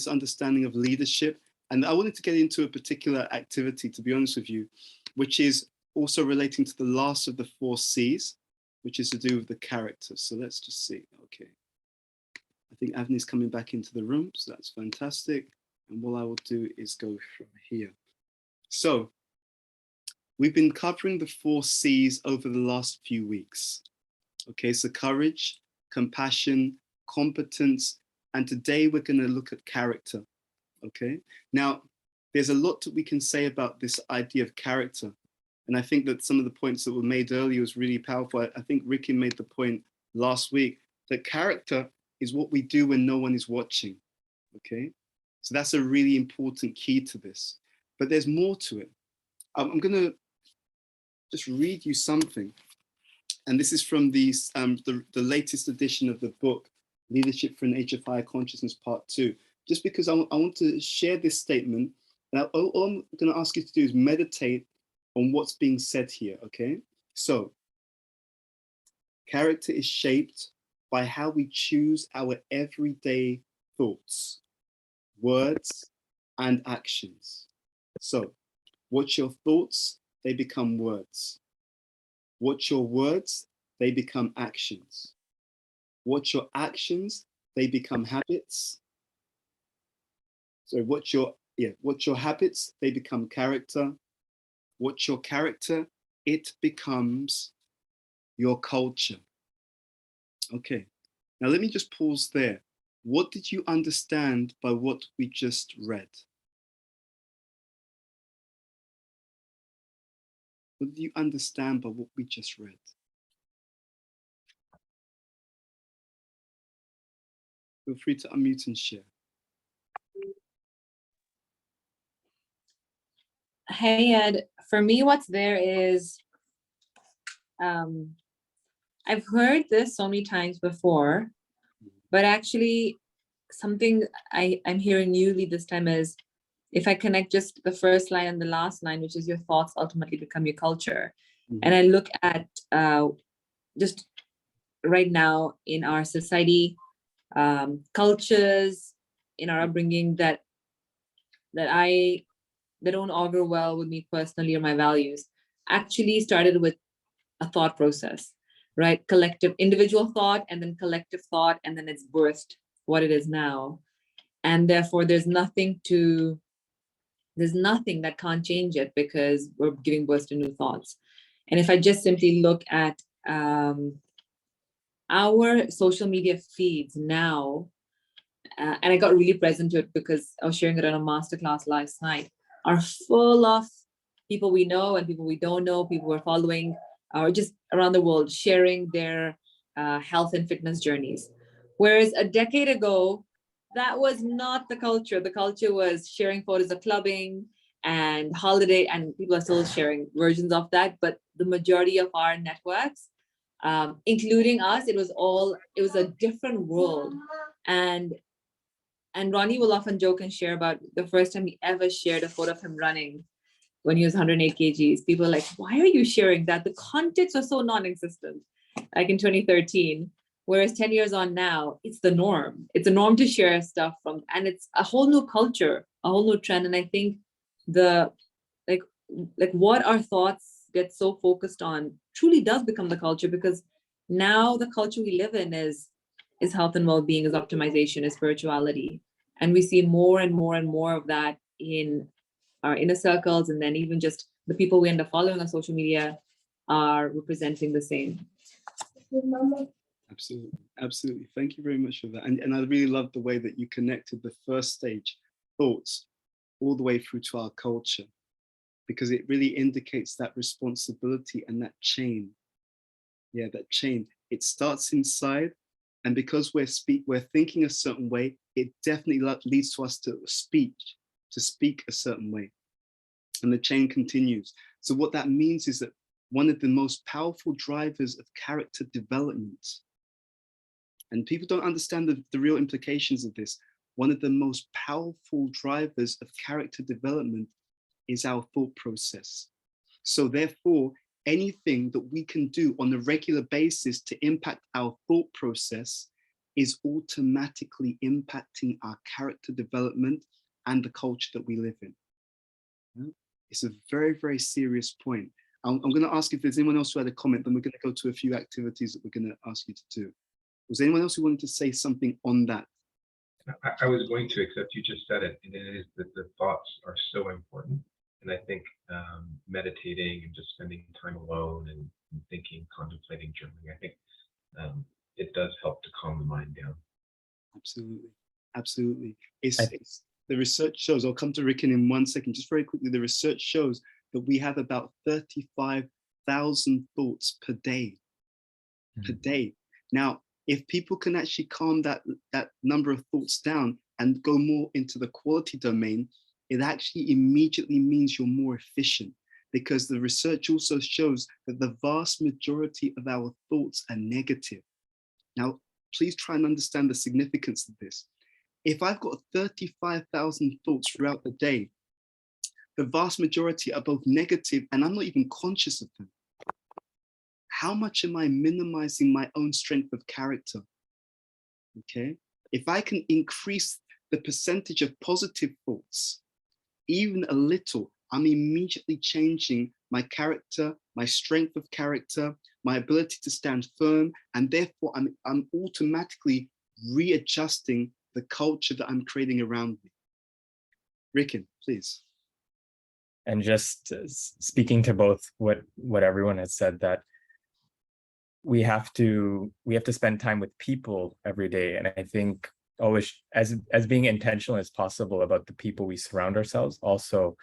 understanding of leadership. And I wanted to get into a particular activity, to be honest with you, which is also relating to the last of the 4 C's, which is to do with the character. So let's just see. Okay. I think Avni's coming back into the room, so that's fantastic. And what I will do is go from here. So we've been covering the 4 C's over the last few weeks. Okay, so courage, compassion, competence, and today we're going to look at character. Okay, now there's a lot that we can say about this idea of character. And I think that some of the points that were made earlier was really powerful. I think Ricky made the point last week that character is what we do when no one is watching. Okay, so that's a really important key to this. But there's more to it. I'm going to just read you something. And this is from the latest edition of the book, Leadership for an Age of Higher Consciousness, Part 2. Just because I want to share this statement. Now, all I'm going to ask you to do is meditate on what's being said here, okay? So, character is shaped by how we choose our everyday thoughts, words, and actions. So, what's your thoughts? They become words. What's your words? They become actions. What's your actions? They become habits. So what's your habits? They become character. What's your character? It becomes your culture. Okay, now let me just pause there. What did you understand by what we just read? What did you understand by what we just read? Feel free to unmute and share. Hey, Ed, for me, what's there is, I've heard this so many times before, but actually something I'm hearing newly this time is, if I connect just the first line and the last line, which is your thoughts ultimately become your culture. Mm-hmm. And I look at just right now in our society, cultures, in our upbringing that don't augur well with me personally or my values, actually started with a thought process, right? Collective, individual thought, and then collective thought, and then it's birthed what it is now. And therefore there's nothing that can't change it because we're giving birth to new thoughts. And if I just simply look at our social media feeds now, and I got really present to it because I was sharing it on a masterclass last night, are full of people we know and people we don't know, people we're following, or just around the world, sharing their health and fitness journeys. Whereas a decade ago, that was not the culture. The culture was sharing photos of clubbing and holiday, and people are still sharing versions of that. But the majority of our networks, including us, it was a different world. And Ronnie will often joke and share about the first time he ever shared a photo of him running when he was 108 kgs. People are like, why are you sharing that? The context was so non-existent, like in 2013. Whereas 10 years on now, it's the norm. It's a norm to share stuff from, and it's a whole new culture, a whole new trend. And I think the like what our thoughts get so focused on truly does become the culture, because now the culture we live in is health and well-being, is optimization, is spirituality. And we see more and more and more of that in our inner circles, and then even just the people we end up following on social media are representing the same. Absolutely, absolutely. Thank you very much for that. And I really love the way that you connected the first stage, thoughts, all the way through to our culture, because it really indicates that responsibility and that chain. Yeah, that chain. It starts inside, and because we're thinking a certain way, it definitely leads to us to speak a certain way, and the chain continues. So what that means is that one of the most powerful drivers of character development, and people don't understand the real implications of this, one of the most powerful drivers of character development is our thought process. So therefore, anything that we can do on a regular basis to impact our thought process is automatically impacting our character development and the culture that we live in. It's a very, very serious point. I'm going to ask if there's anyone else who had a comment, then we're going to go to a few activities that we're going to ask you to do. Was there anyone else who wanted to say something on that? I was going to, except you just said it, and it is that the thoughts are so important. And I think meditating and just spending time alone and thinking, contemplating, journaling, I think it does help to calm the mind down. Absolutely, absolutely. It's the research shows, I'll come to Rikin in 1 second, just very quickly, the research shows that we have about 35,000 thoughts per day, Now, if people can actually calm that number of thoughts down and go more into the quality domain, it actually immediately means you're more efficient, because the research also shows that the vast majority of our thoughts are negative. Now, please try and understand the significance of this. If I've got 35,000 thoughts throughout the day, the vast majority are both negative and I'm not even conscious of them. How much am I minimizing my own strength of character? Okay, if I can increase the percentage of positive thoughts, even a little, I'm immediately changing my character, my strength of character, my ability to stand firm, and therefore I'm automatically readjusting the culture that I'm creating around me. Rikin, please. And just speaking to both what everyone has said, that we have to spend time with people every day. And I think always as being intentional as possible about the people we surround ourselves also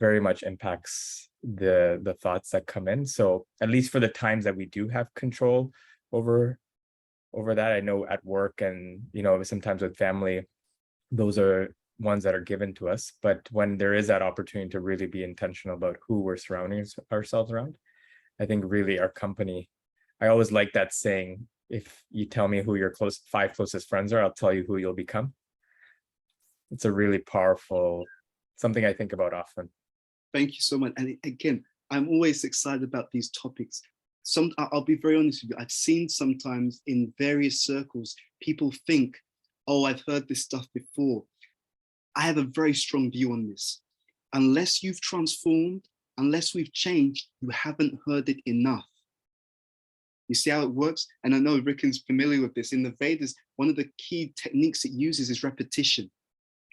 very much impacts the thoughts that come in. So at least for the times that we do have control over that, I know at work and, you know, sometimes with family, those are ones that are given to us. But when there is that opportunity to really be intentional about who we're surrounding ourselves around, I think really our company, I always like that saying, if you tell me who your 5 closest friends are, I'll tell you who you'll become. It's a really powerful, something I think about often. Thank you so much. And again, I'm always excited about these topics. I'll be very honest with you. I've seen sometimes in various circles, people think, oh, I've heard this stuff before. I have a very strong view on this. Unless you've transformed, unless we've changed, you haven't heard it enough. You see how it works? And I know Rikin's familiar with this. In the Vedas, one of the key techniques it uses is repetition,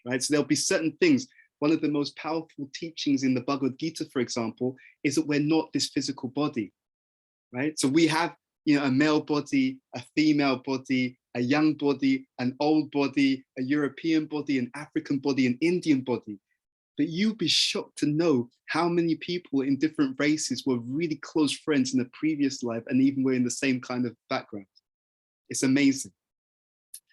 right? So there'll be certain things. One of the most powerful teachings in the Bhagavad Gita, for example, is that we're not this physical body, right? So we have, you know, a male body, a female body, a young body, an old body, a European body, an African body, an Indian body. but you'd be shocked to know how many people in different races were really close friends in a previous life and even were in the same kind of background. It's amazing.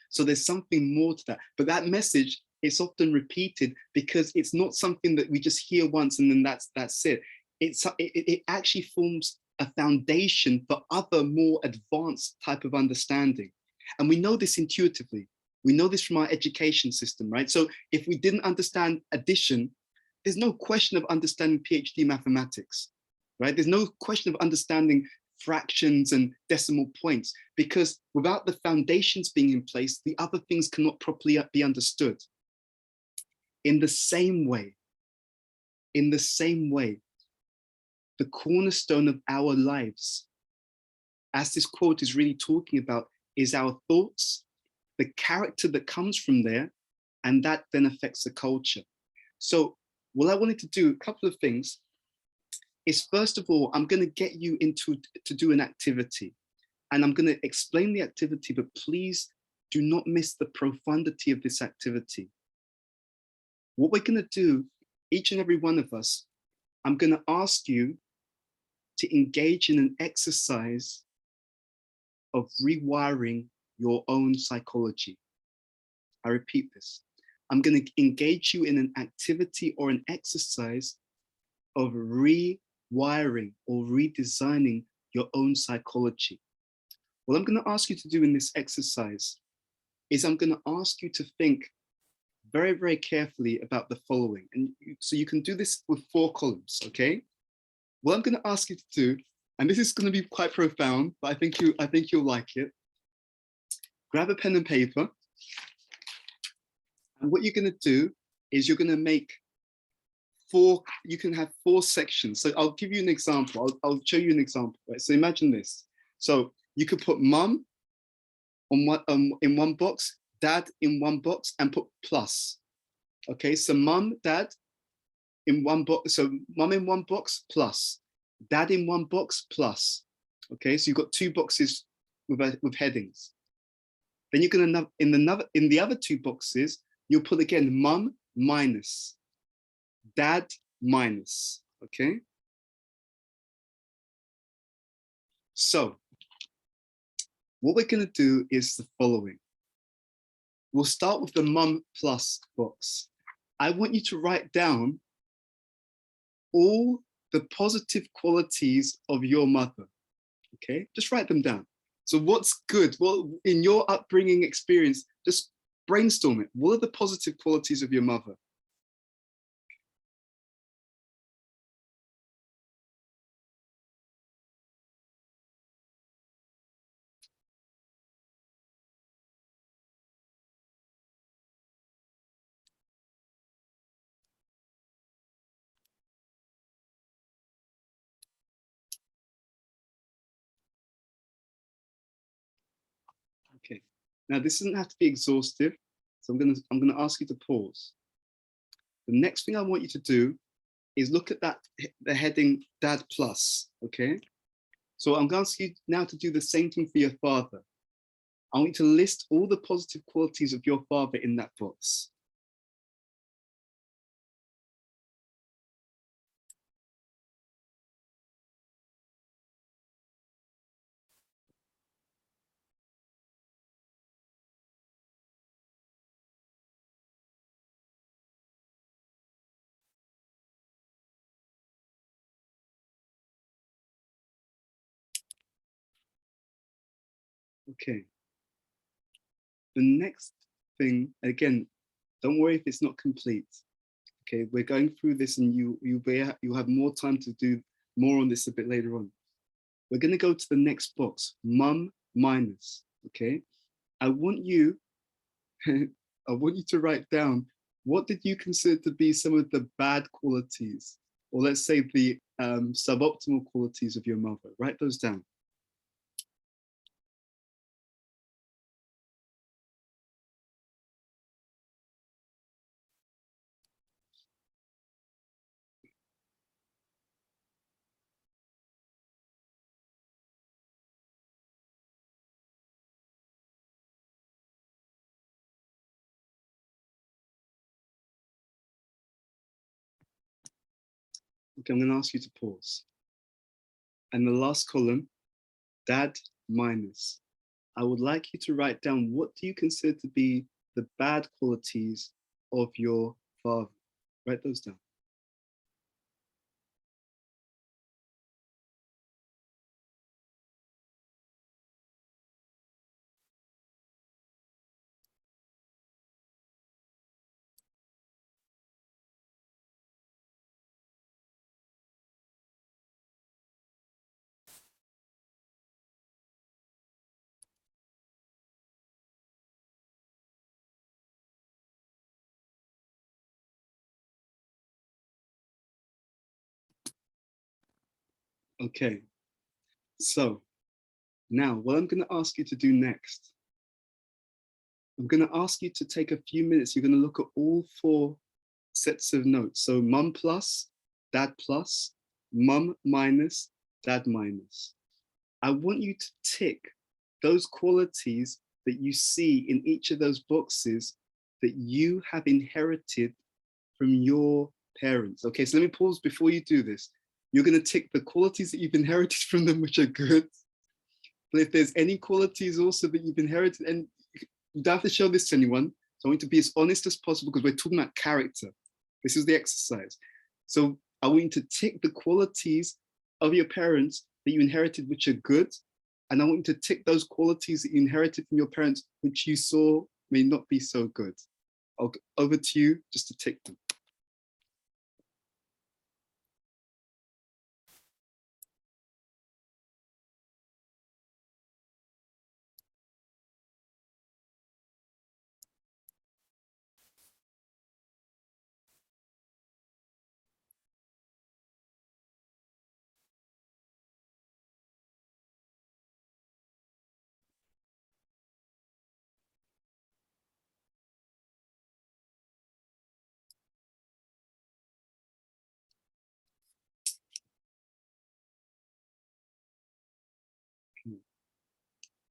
So there's something more to that. But that message is often repeated because it's not something that we just hear once and then that's it. It actually forms a foundation for other more advanced type of understanding. And we know this intuitively. We know this from our education system, right? So if we didn't understand addition, there's no question of understanding PhD mathematics, right? There's no question of understanding fractions and decimal points, because without the foundations being in place, the other things cannot properly be understood. In the same way, the cornerstone of our lives, as this quote is really talking about, is our thoughts, the character that comes from there, and that then affects the culture. So what I wanted to do, a couple of things, is first of all, I'm going to get you to do an activity, and I'm going to explain the activity, but please do not miss the profundity of this activity. What we're going to do, each and every one of us, I'm going to ask you to engage in an exercise of rewiring your own psychology. I repeat this. I'm going to engage you in an activity or an exercise of rewiring or redesigning your own psychology. What I'm going to ask you to do in this exercise is I'm going to ask you to think very, very carefully about the following. And so you can do this with 4 columns, okay? What I'm going to ask you to do, and this is going to be quite profound, but I think you'll like it. Grab a pen and paper. And what you're going to do is you're going to make 4, you can have 4 sections. So I'll give you an example. I'll show you an example, right? So imagine this. So you could put mum on in one box, dad in one box, and put plus. Okay, so mum, dad in one box. So mum in one box, plus. Dad in one box, plus. Okay, so you've got 2 boxes with headings. Then you're going to, in the other 2 boxes, you'll put again mum minus, dad minus, okay? So what we're going to do is the following. We'll start with the mum plus box. I want you to write down all the positive qualities of your mother, okay? Just write them down. So what's good? Well, in your upbringing experience, just brainstorm it. What are the positive qualities of your mother? Okay. Now this doesn't have to be exhaustive, so I'm gonna ask you to pause. The next thing I want you to do is look at the heading Dad Plus, okay? So I'm going to ask you now to do the same thing for your father. I want you to list all the positive qualities of your father in that box. Okay. The next thing, again, don't worry if it's not complete. Okay, we're going through this and you'll have more time to do more on this a bit later on. We're going to go to the next box, mum minus, okay? I want you to write down, what did you consider to be some of the bad qualities, or let's say the suboptimal qualities of your mother? Write those down. Okay, I'm going to ask you to pause. And the last column, dad minus. I would like you to write down what do you consider to be the bad qualities of your father. Write those down. Okay, so now what I'm going to ask you to do next, I'm going to ask you to take a few minutes. You're going to look at all 4 sets of notes. So mum plus, dad plus, mum minus, dad minus. I want you to tick those qualities that you see in each of those boxes that you have inherited from your parents. Okay, so let me pause before you do this. You're going to tick the qualities that you've inherited from them, which are good. But if there's any qualities also that you've inherited, and you don't have to show this to anyone, so I want you to be as honest as possible because we're talking about character. This is the exercise. So I want you to tick the qualities of your parents that you inherited, which are good. And I want you to tick those qualities that you inherited from your parents, which you saw may not be so good. Over to you just to tick them.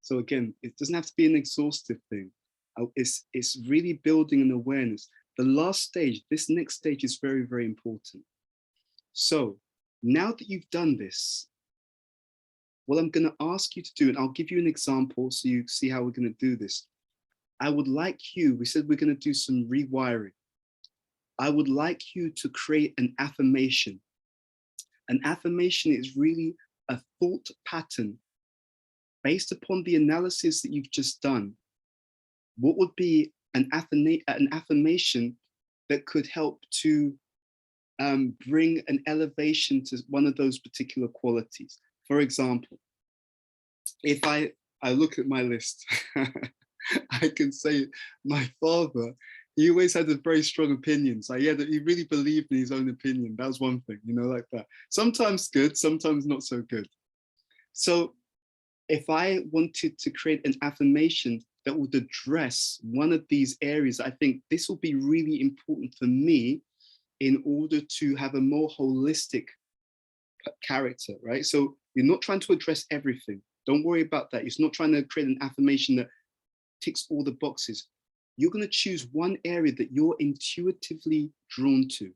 So again, it doesn't have to be an exhaustive thing. It's really building an awareness. The last stage, this next stage is very, very important. So now that you've done this, what I'm going to ask you to do, and I'll give you an example so you see how we're going to do this. I would like you, we said we're going to do some rewiring. I would like you to create an affirmation. An affirmation is really a thought pattern based upon the analysis that you've just done. What would be an affirmation that could help to bring an elevation to one of those particular qualities? For example, if I look at my list, I can say my father, he always had a very strong opinion. So he really believed in his own opinion. That was one thing, you know, like that. Sometimes good, sometimes not so good. So if I wanted to create an affirmation that would address one of these areas, I think this will be really important for me in order to have a more holistic character, right? So you're not trying to address everything. Don't worry about that. It's not trying to create an affirmation that ticks all the boxes. You're going to choose one area that you're intuitively drawn to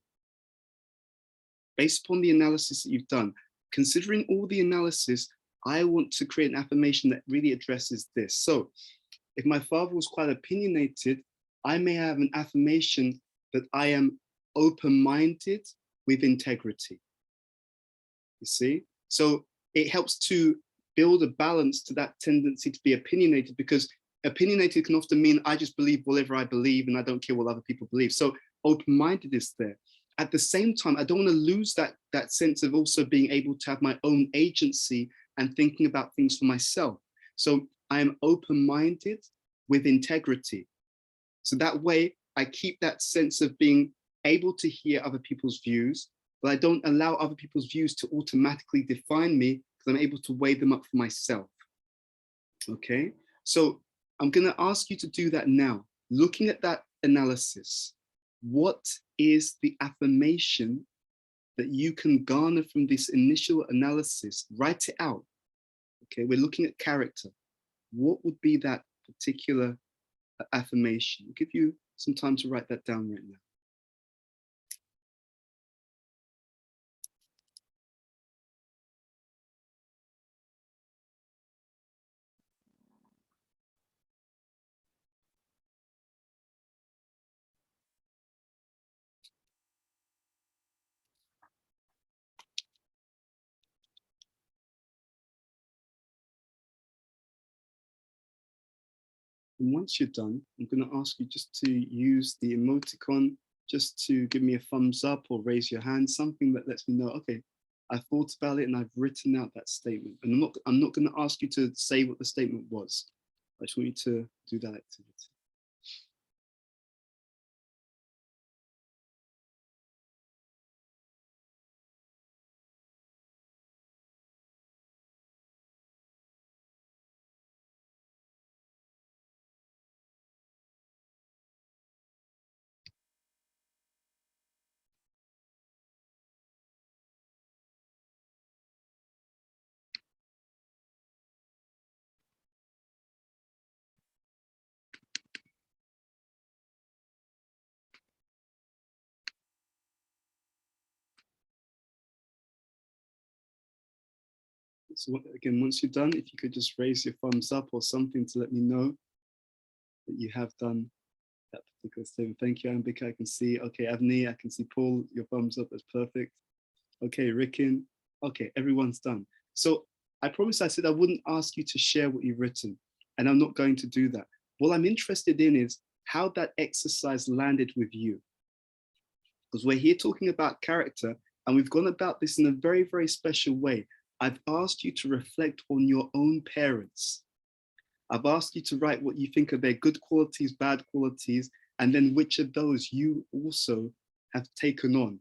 based upon the analysis that you've done. Considering all the analysis, I want to create an affirmation that really addresses this. So if my father was quite opinionated, I may have an affirmation that I am open-minded with integrity. You see? So it helps to build a balance to that tendency to be opinionated, because opinionated can often mean I just believe whatever I believe and I don't care what other people believe. So open-minded is there. At the same time, I don't want to lose that sense of also being able to have my own agency and thinking about things for myself. So I am open-minded with integrity. So that way I keep that sense of being able to hear other people's views, but I don't allow other people's views to automatically define me because I'm able to weigh them up for myself. Okay, so I'm going to ask you to do that now. Looking at that analysis, what is the affirmation that you can garner from this initial analysis? Write it out. Okay, we're looking at character. What would be that particular affirmation? I'll give you some time to write that down right now. And once you're done, I'm going to ask you just to use the emoticon just to give me a thumbs up or raise your hand, something that lets me know, okay, I thought about it and I've written out that statement. And I'm not going to ask you to say what the statement was. I just want you to do that activity. So again, once you're done, if you could just raise your thumbs up or something to let me know that you have done that particular statement. Thank you, Ambika. I can see, okay, Avni, I can see Paul, your thumbs up, that's perfect. Okay, Rikin, okay, everyone's done. So I promised, I said I wouldn't ask you to share what you've written, and I'm not going to do that. What I'm interested in is how that exercise landed with you. Because we're here talking about character, and we've gone about this in a very, very special way. I've asked you to reflect on your own parents. I've asked you to write what you think are their good qualities, bad qualities, and then which of those you also have taken on.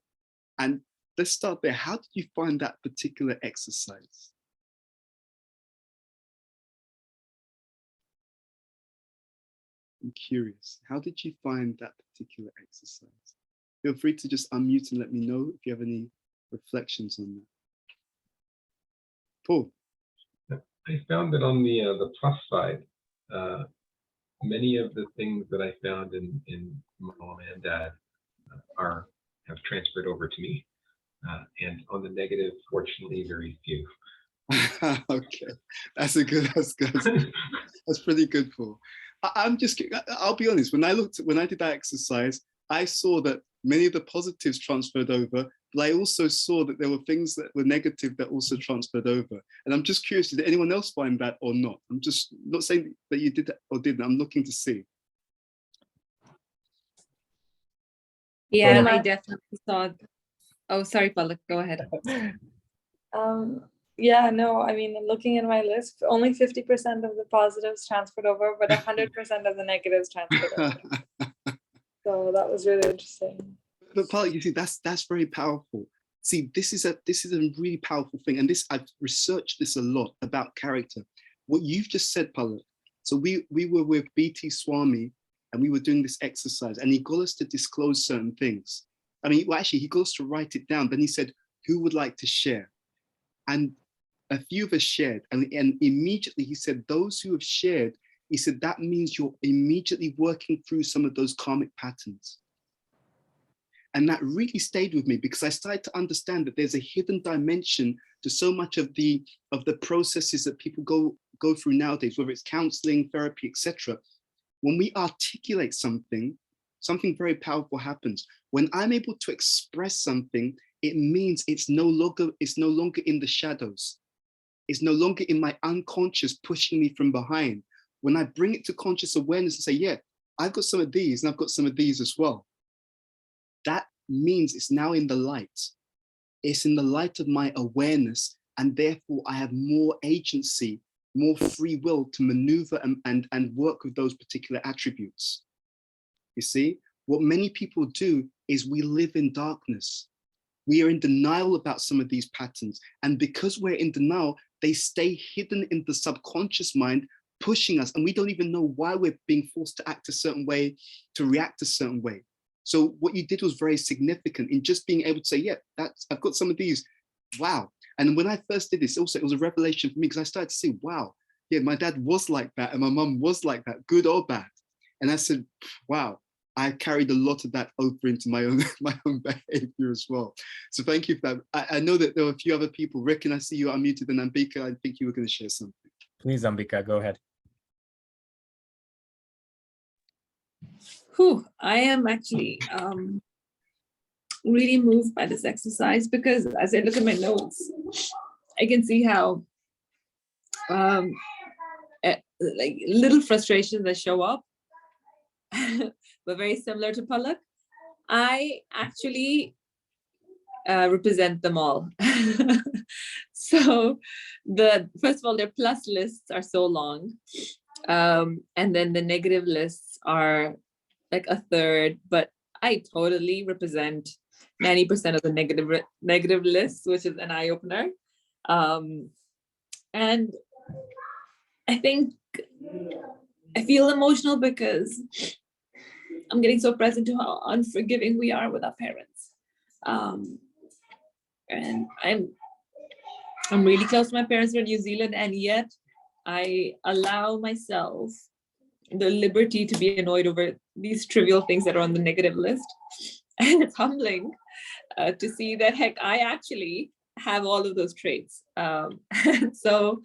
And let's start there. How did you find that particular exercise? I'm curious. How did you find that particular exercise? Feel free to just unmute and let me know if you have any reflections on that. Paul. I found that on the plus side, many of the things that I found in mom and dad have transferred over to me, and on the negative, fortunately, very few. Okay, that's good. That's pretty good, Paul. I'll be honest. When I did that exercise, I saw that many of the positives transferred over, but I also saw that there were things that were negative that also transferred over. And I'm just curious, did anyone else find that or not? I'm just not saying that you did that or didn't. I'm looking to see. Yeah, I definitely saw. Oh, sorry, Palak, go ahead. Yeah, no, I mean, looking at my list, only 50% of the positives transferred over, but 100% of the negatives transferred over. So that was really interesting. But Palak, you see, that's very powerful. See, this is a really powerful thing, and I've researched this a lot about character. What you've just said, Palak. So we were with B.T. Swami, and we were doing this exercise, and he got us to disclose certain things. I mean, well, actually, he got us to write it down. Then he said, "Who would like to share?" And a few of us shared, and immediately he said, "Those who have shared," he said, "that means you're immediately working through some of those karmic patterns." And that really stayed with me, because I started to understand that there's a hidden dimension to so much of the processes that people go through nowadays, whether it's counseling, therapy, etc. When we articulate something very powerful happens. When I'm able to express something, it means it's no longer in the shadows. It's no longer in my unconscious pushing me from behind. When I bring it to conscious awareness and say, yeah, I've got some of these and I've got some of these as well. That means it's now in the light. It's in the light of my awareness, and therefore I have more agency, more free will to maneuver and work with those particular attributes. You see, what many people do is we live in darkness. We are in denial about some of these patterns. And because we're in denial, they stay hidden in the subconscious mind, pushing us. And we don't even know why we're being forced to act a certain way, to react a certain way. So what you did was very significant in just being able to say, yeah, I've got some of these. Wow. And when I first did this, also, it was a revelation for me, because I started to see, wow, yeah, my dad was like that and my mum was like that, good or bad. And I said, wow, I carried a lot of that over into my own behavior as well. So thank you for that. I know that there were a few other people. Rick, I see you unmuted, and Ambika, I think you were going to share something. Please, Ambika, go ahead. I am actually really moved by this exercise, because as I look at my notes, I can see how like little frustrations that show up, but very similar to Palak. I actually represent them all. So first of all, their plus lists are so long. And then the negative lists are like a third, but I totally represent 90% of the negative lists, which is an eye opener. And I think I feel emotional because I'm getting so present to how unforgiving we are with our parents. And I'm really close to my parents in New Zealand, and yet I allow myself the liberty to be annoyed over these trivial things that are on the negative list. And it's humbling to see that, heck, I actually have all of those traits. And so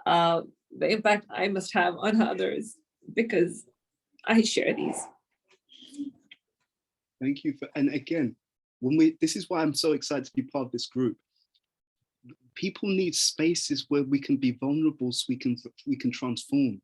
the impact I must have on others because I share these. Thank you and again, this is why I'm so excited to be part of this group. People need spaces where we can be vulnerable so we can transform.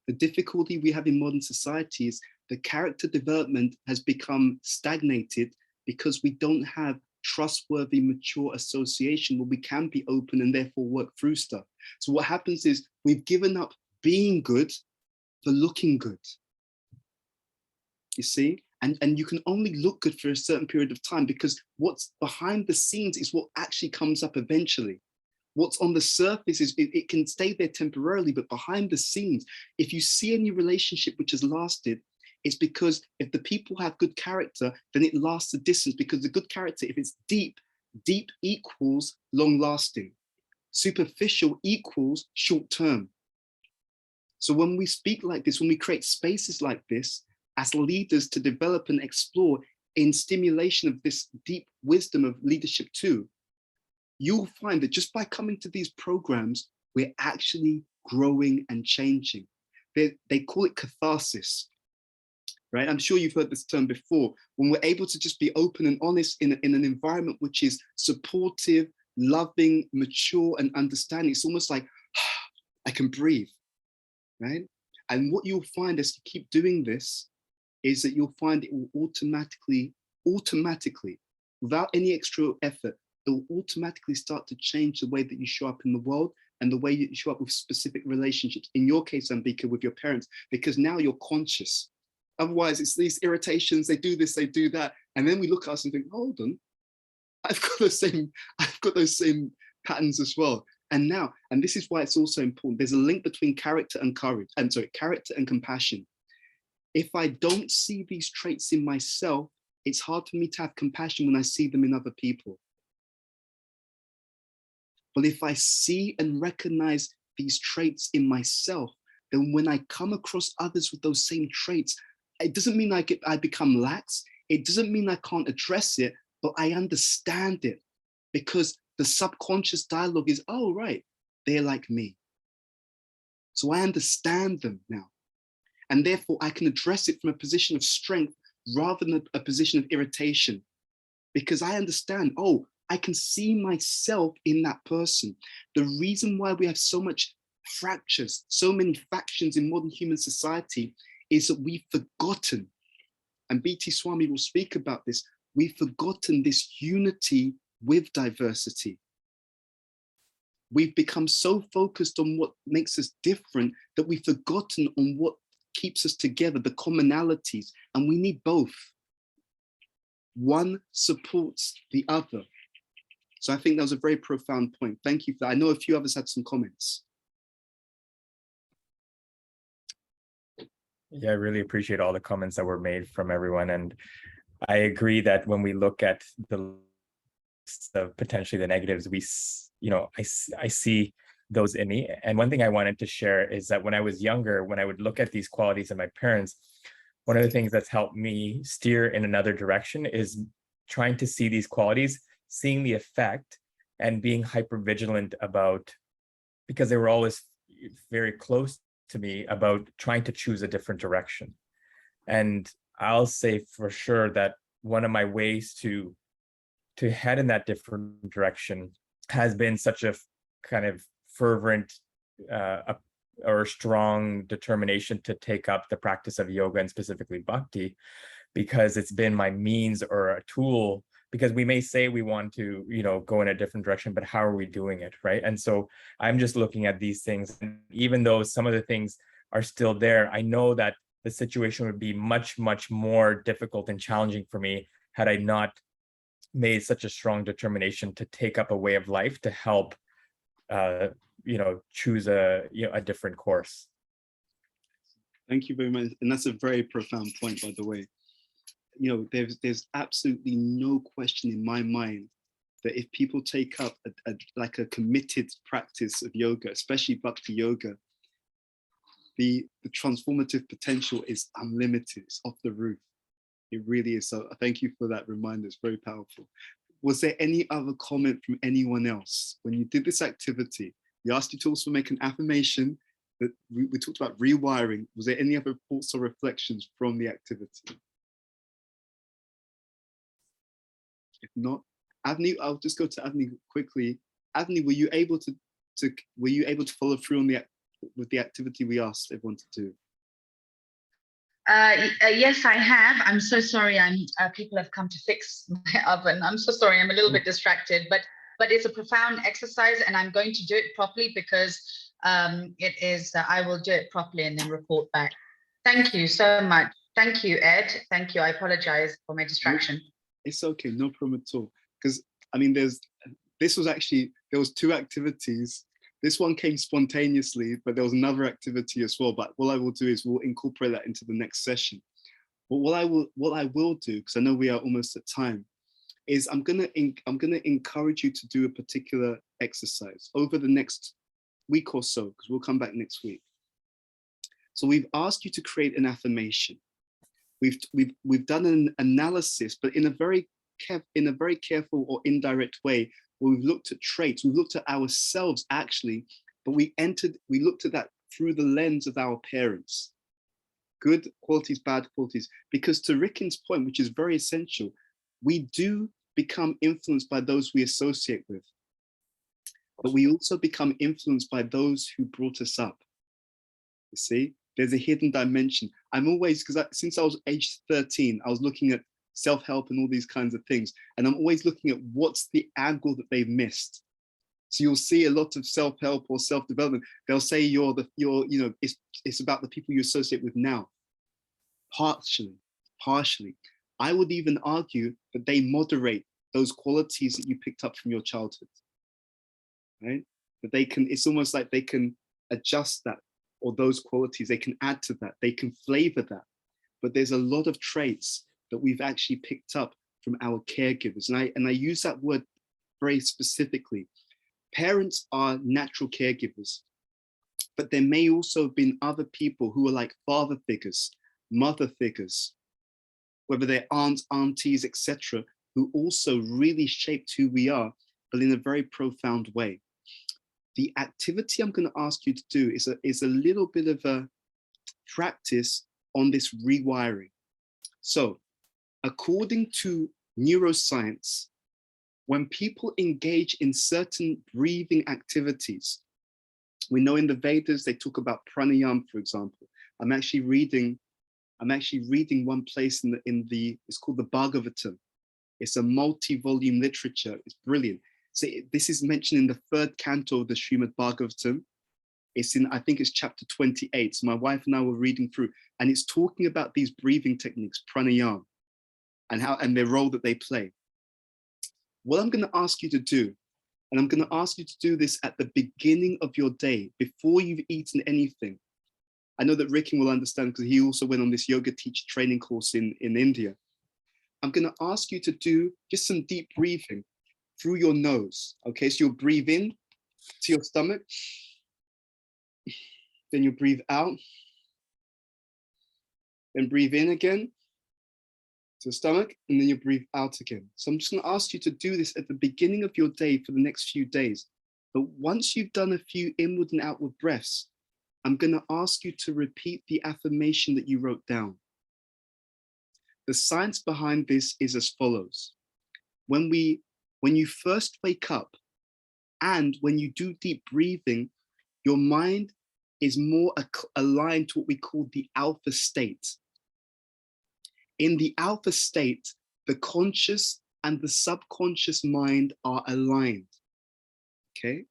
The difficulty we have in modern society is the character development has become stagnated because we don't have trustworthy, mature association where we can be open and therefore work through stuff. So what happens is we've given up being good for looking good. You see? And you can only look good for a certain period of time because what's behind the scenes is what actually comes up eventually. What's on the surface is it can stay there temporarily, but behind the scenes, if you see any relationship which has lasted, it's because if the people have good character, then it lasts a distance, because the good character, if it's deep, deep equals long lasting. Superficial equals short term. So when we speak like this, when we create spaces like this, as leaders to develop and explore in stimulation of this deep wisdom of leadership too, you'll find that just by coming to these programs, we're actually growing and changing. They call it catharsis, right? I'm sure you've heard this term before. When we're able to just be open and honest in an environment which is supportive, loving, mature, and understanding, it's almost like, I can breathe, right? And what you'll find as you keep doing this is that you'll find it will automatically, without any extra effort, it will automatically start to change the way that you show up in the world and the way you show up with specific relationships. In your case, Ambika, with your parents, because now you're conscious. Otherwise, it's these irritations, they do this, they do that. And then we look at us and think, hold on, I've got those same patterns as well. And now, and this is why it's also important, there's a link between character and character and compassion. If I don't see these traits in myself, it's hard for me to have compassion when I see them in other people. But if I see and recognize these traits in myself, then when I come across others with those same traits, it doesn't mean I become lax. It doesn't mean I can't address it, but I understand it because the subconscious dialogue is, oh, right, they're like me. So I understand them now. And therefore I can address it from a position of strength rather than a position of irritation, because I understand, oh, I can see myself in that person. The reason why we have so much fractures, so many factions in modern human society is that we've forgotten, and B.T. Swami will speak about this, we've forgotten this unity with diversity. We've become so focused on what makes us different that we've forgotten on what keeps us together, the commonalities, and we need both. One supports the other. So I think that was a very profound point. Thank you for that. I know a few others had some comments. Yeah, I really appreciate all the comments that were made from everyone. And I agree that when we look at the list of potentially the negatives, I see those in me. And one thing I wanted to share is that when I was younger, when I would look at these qualities in my parents, one of the things that's helped me steer in another direction is trying to see these qualities, seeing the effect, and being hyper vigilant about, because they were always very close to me, about trying to choose a different direction. And I'll say for sure that one of my ways to head in that different direction has been such a kind of fervent or strong determination to take up the practice of yoga and specifically bhakti, because it's been my means or a tool. Because we may say we want to, go in a different direction, but how are we doing it, right? And so I'm just looking at these things, and even though some of the things are still there, I know that the situation would be much, much more difficult and challenging for me had I not made such a strong determination to take up a way of life to help, choose a different course. Thank you very much. And that's a very profound point, by the way. There's absolutely no question in my mind that if people take up a committed practice of yoga, especially bhakti yoga, the transformative potential is unlimited. It's off the roof. It really is. So thank you for that reminder. It's very powerful. Was there any other comment from anyone else? When you did this activity, we asked you to also make an affirmation, that we talked about rewiring. Was there any other thoughts or reflections from the activity? If not, Avni, I'll just go to Avni quickly. Avni, were you able to follow through on with the activity we asked everyone to do? Yes, I have. I'm so sorry. People have come to fix my oven. I'm so sorry. I'm a little bit distracted, but it's a profound exercise, and I'm going to do it properly because it is. I will do it properly and then report back. Thank you so much. Thank you, Ed. Thank you. I apologize for my distraction. It's okay, no problem at all. Because I mean, there was two activities. This one came spontaneously, but there was another activity as well. But what I will do is we'll incorporate that into the next session. But what I will do, because I know we are almost at time, is I'm gonna encourage you to do a particular exercise over the next week or so, because we'll come back next week. So we've asked you to create an affirmation. We've done an analysis, but in a very careful or indirect way, where we've looked at traits, we've looked at ourselves actually, but we looked at that through the lens of our parents. Good qualities, bad qualities. Because to Rickin's point, which is very essential, we do become influenced by those we associate with, but we also become influenced by those who brought us up. You see? There's a hidden dimension. I'm always, because since I was age 13, I was looking at self-help and all these kinds of things. And I'm always looking at what's the angle that they've missed. So you'll see a lot of self-help or self-development. They'll say it's about the people you associate with now. Partially. I would even argue that they moderate those qualities that you picked up from your childhood, right? That it's almost like they can adjust that, or those qualities, they can add to that, they can flavor that. But there's a lot of traits that we've actually picked up from our caregivers. And I use that word very specifically. Parents are natural caregivers, but there may also have been other people who are like father figures, mother figures, whether they're aunts, aunties, etc., who also really shaped who we are, but in a very profound way. The activity I'm going to ask you to do is a little bit of a practice on this rewiring. So, according to neuroscience, when people engage in certain breathing activities, we know in the Vedas they talk about pranayama, for example. I'm actually reading one place it's called the Bhagavatam. It's a multi-volume literature. It's brilliant. So this is mentioned in the 3rd canto of the Srimad Bhagavatam. I think it's chapter 28. So my wife and I were reading through, and it's talking about these breathing techniques, pranayama, and their role that they play. What I'm going to ask you to do, and I'm going to ask you to do this at the beginning of your day, before you've eaten anything. I know that Rickin will understand because he also went on this yoga teacher training course in India. I'm going to ask you to do just some deep breathing through your nose. Okay, so you'll breathe in to your stomach, then you'll breathe out, then breathe in again to the stomach, and then you breathe out again. So I'm just going to ask you to do this at the beginning of your day for the next few days. But once you've done a few inward and outward breaths, I'm going to ask you to repeat the affirmation that you wrote down. The science behind this is as follows. When you first wake up and when you do deep breathing, your mind is more aligned to what we call the alpha state. In the alpha state, the conscious and the subconscious mind are aligned. Okay?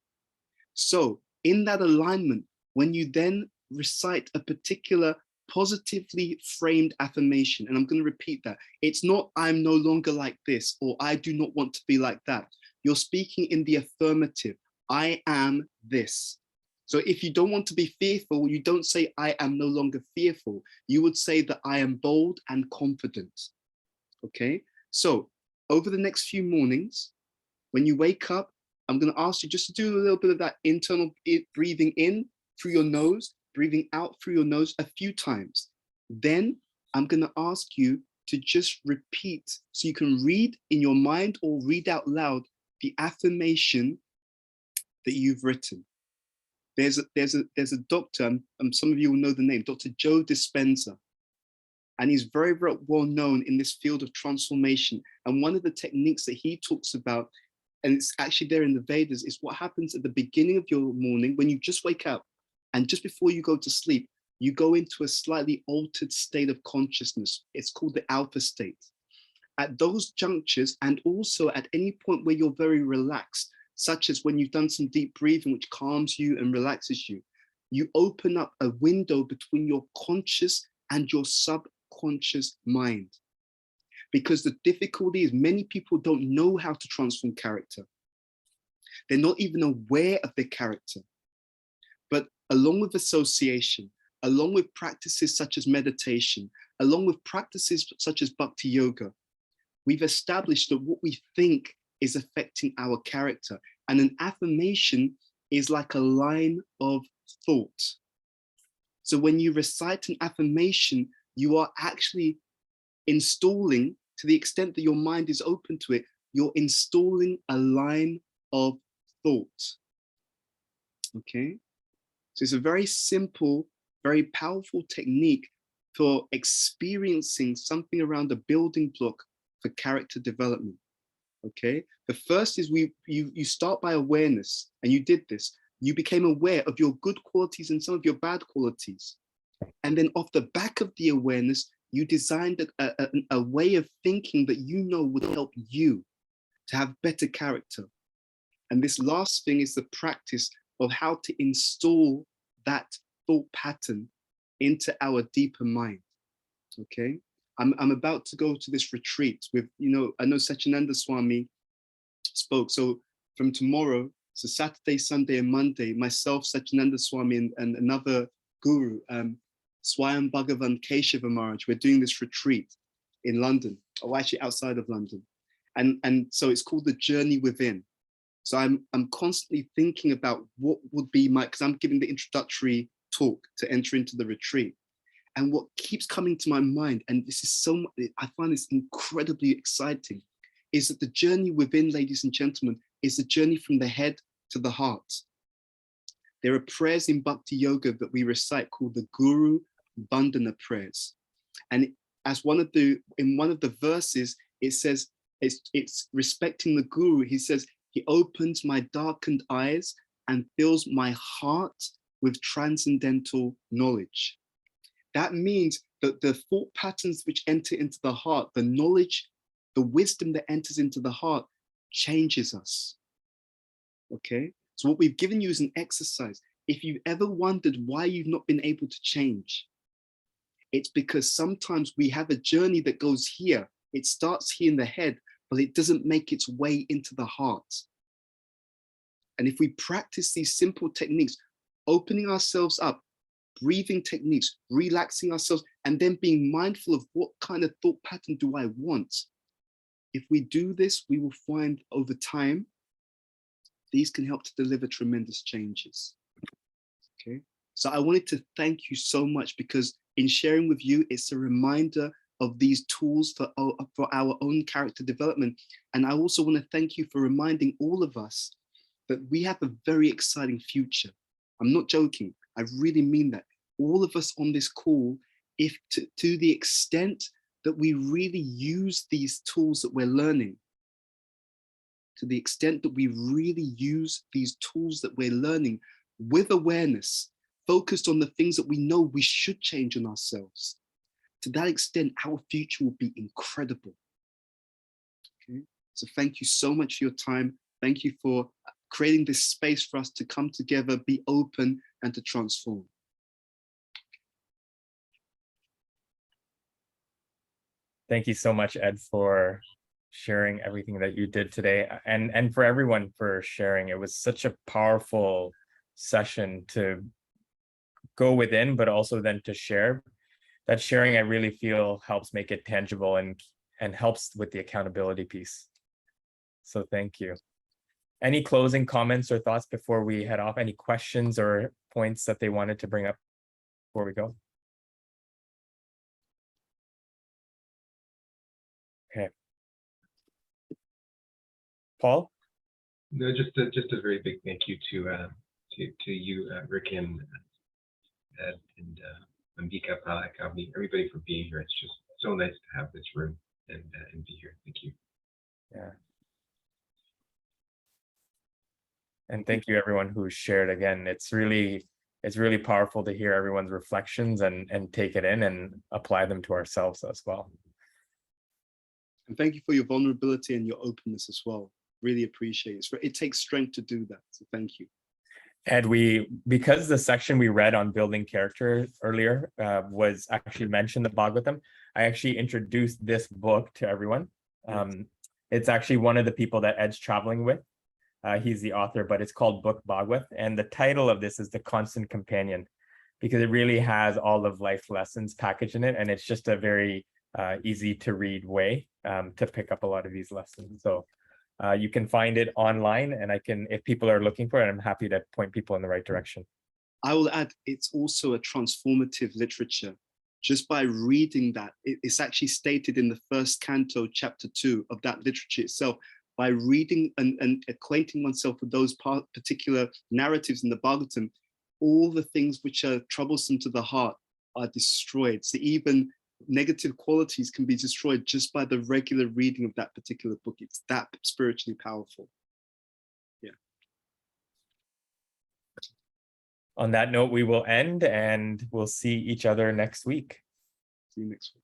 So in that alignment, when you then recite a particular positively framed affirmation, and I'm going to repeat that, it's not I'm no longer like this, or I do not want to be like that. You're speaking in the affirmative. I am this. So if you don't want to be fearful, you don't say I am no longer fearful. You would say that I am bold and confident. Okay? So over the next few mornings, when you wake up, I'm going to ask you just to do a little bit of that internal breathing in through your nose, breathing out through your nose a few times. Then I'm going to ask you to just repeat, so you can read in your mind or read out loud the affirmation that you've written. There's a doctor, and some of you will know the name, Dr. Joe Dispenza. And he's very, very well known in this field of transformation. And one of the techniques that he talks about, and it's actually there in the Vedas, is what happens at the beginning of your morning when you just wake up, and just before you go to sleep, you go into a slightly altered state of consciousness. It's called the alpha state. At those junctures, and also at any point where you're very relaxed, such as when you've done some deep breathing, which calms you and relaxes you, you open up a window between your conscious and your subconscious mind. Because the difficulty is many people don't know how to transform character. They're not even aware of their character. But along with association, along with practices such as meditation, along with practices such as bhakti yoga, we've established that what we think is affecting our character. And an affirmation is like a line of thought. So when you recite an affirmation, you are actually installing, to the extent that your mind is open to it, you're installing a line of thought. Okay? So it's a very simple, very powerful technique for experiencing something around a building block for character development. Okay? The first is you start by awareness, and you did this. You became aware of your good qualities and some of your bad qualities. And then off the back of the awareness, you designed a way of thinking that you know would help you to have better character. And this last thing is the practice of how to install that thought pattern into our deeper mind. Okay? I'm about to go to this retreat with, I know Satyananda Swami spoke. So from tomorrow, so Saturday, Sunday, and Monday, myself, Satyananda Swami, and another guru, Swayam Bhagavan Keshava Maharaj, we're doing this retreat in London, or actually outside of London. And so it's called The Journey Within. So I'm constantly thinking about what would be because I'm giving the introductory talk to enter into the retreat. And what keeps coming to my mind, and this is I find this incredibly exciting, is that the journey within, ladies and gentlemen, is the journey from the head to the heart. There are prayers in Bhakti Yoga that we recite called the Guru Bandhana prayers. And in one of the verses, it says, it's respecting the Guru. He says, he opens my darkened eyes and fills my heart with transcendental knowledge. That means that the thought patterns which enter into the heart, the knowledge, the wisdom that enters into the heart changes us. Okay? So what we've given you is an exercise. If you've ever wondered why you've not been able to change, it's because sometimes we have a journey that goes here. It starts here in the head, but it doesn't make its way into the heart. And if we practice these simple techniques, opening ourselves up, breathing techniques, relaxing ourselves, and then being mindful of what kind of thought pattern do I want? If we do this, we will find over time, these can help to deliver tremendous changes. Okay, so I wanted to thank you so much, because in sharing with you, it's a reminder of these tools for our own character development. And I also want to thank you for reminding all of us that we have a very exciting future. I'm not joking. I really mean that. All of us on this call, if to the extent that we really use these tools that we're learning, to the extent that we really use these tools that we're learning with awareness, focused on the things that we know we should change in ourselves. To that extent, our future will be incredible. Okay? So thank you so much for your time. Thank you for creating this space for us to come together, be open, and to transform. Thank you so much, Ed, for sharing everything that you did today, and for everyone for sharing. It was such a powerful session to go within, but also then to share. That sharing, I really feel, helps make it tangible and helps with the accountability piece. So thank you. Any closing comments or thoughts before we head off? Any questions or points that they wanted to bring up before we go? Okay. Paul? No, just a very big thank you to you, Rick, and Ed, and Ambika, Palak, Avni, everybody for being here. It's just so nice to have this room and be here. Thank you. Yeah. And thank you everyone who shared again. It's really powerful to hear everyone's reflections and take it in and apply them to ourselves as well. And thank you for your vulnerability and your openness as well. Really appreciate it. It takes strength to do that. So thank you. Ed, because the section we read on building character earlier was actually mentioned the Bhagavatam, I actually introduced this book to everyone. It's actually one of the people that Ed's traveling with. He's the author, but it's called Book Bhagwat. And the title of this is The Constant Companion, because it really has all of life lessons packaged in it. And it's just a very easy to read way to pick up a lot of these lessons. So you can find it online, and if people are looking for it, I'm happy to point people in the right direction. I will add, it's also a transformative literature. Just by reading that, it's actually stated in the first canto, chapter 2 of that literature itself. By reading and acquainting oneself with those particular narratives in the Bhagavatam, all the things which are troublesome to the heart are destroyed. So even negative qualities can be destroyed just by the regular reading of that particular book. It's that spiritually powerful. Yeah. On that note, we will end, and we'll see each other next week. See you next week.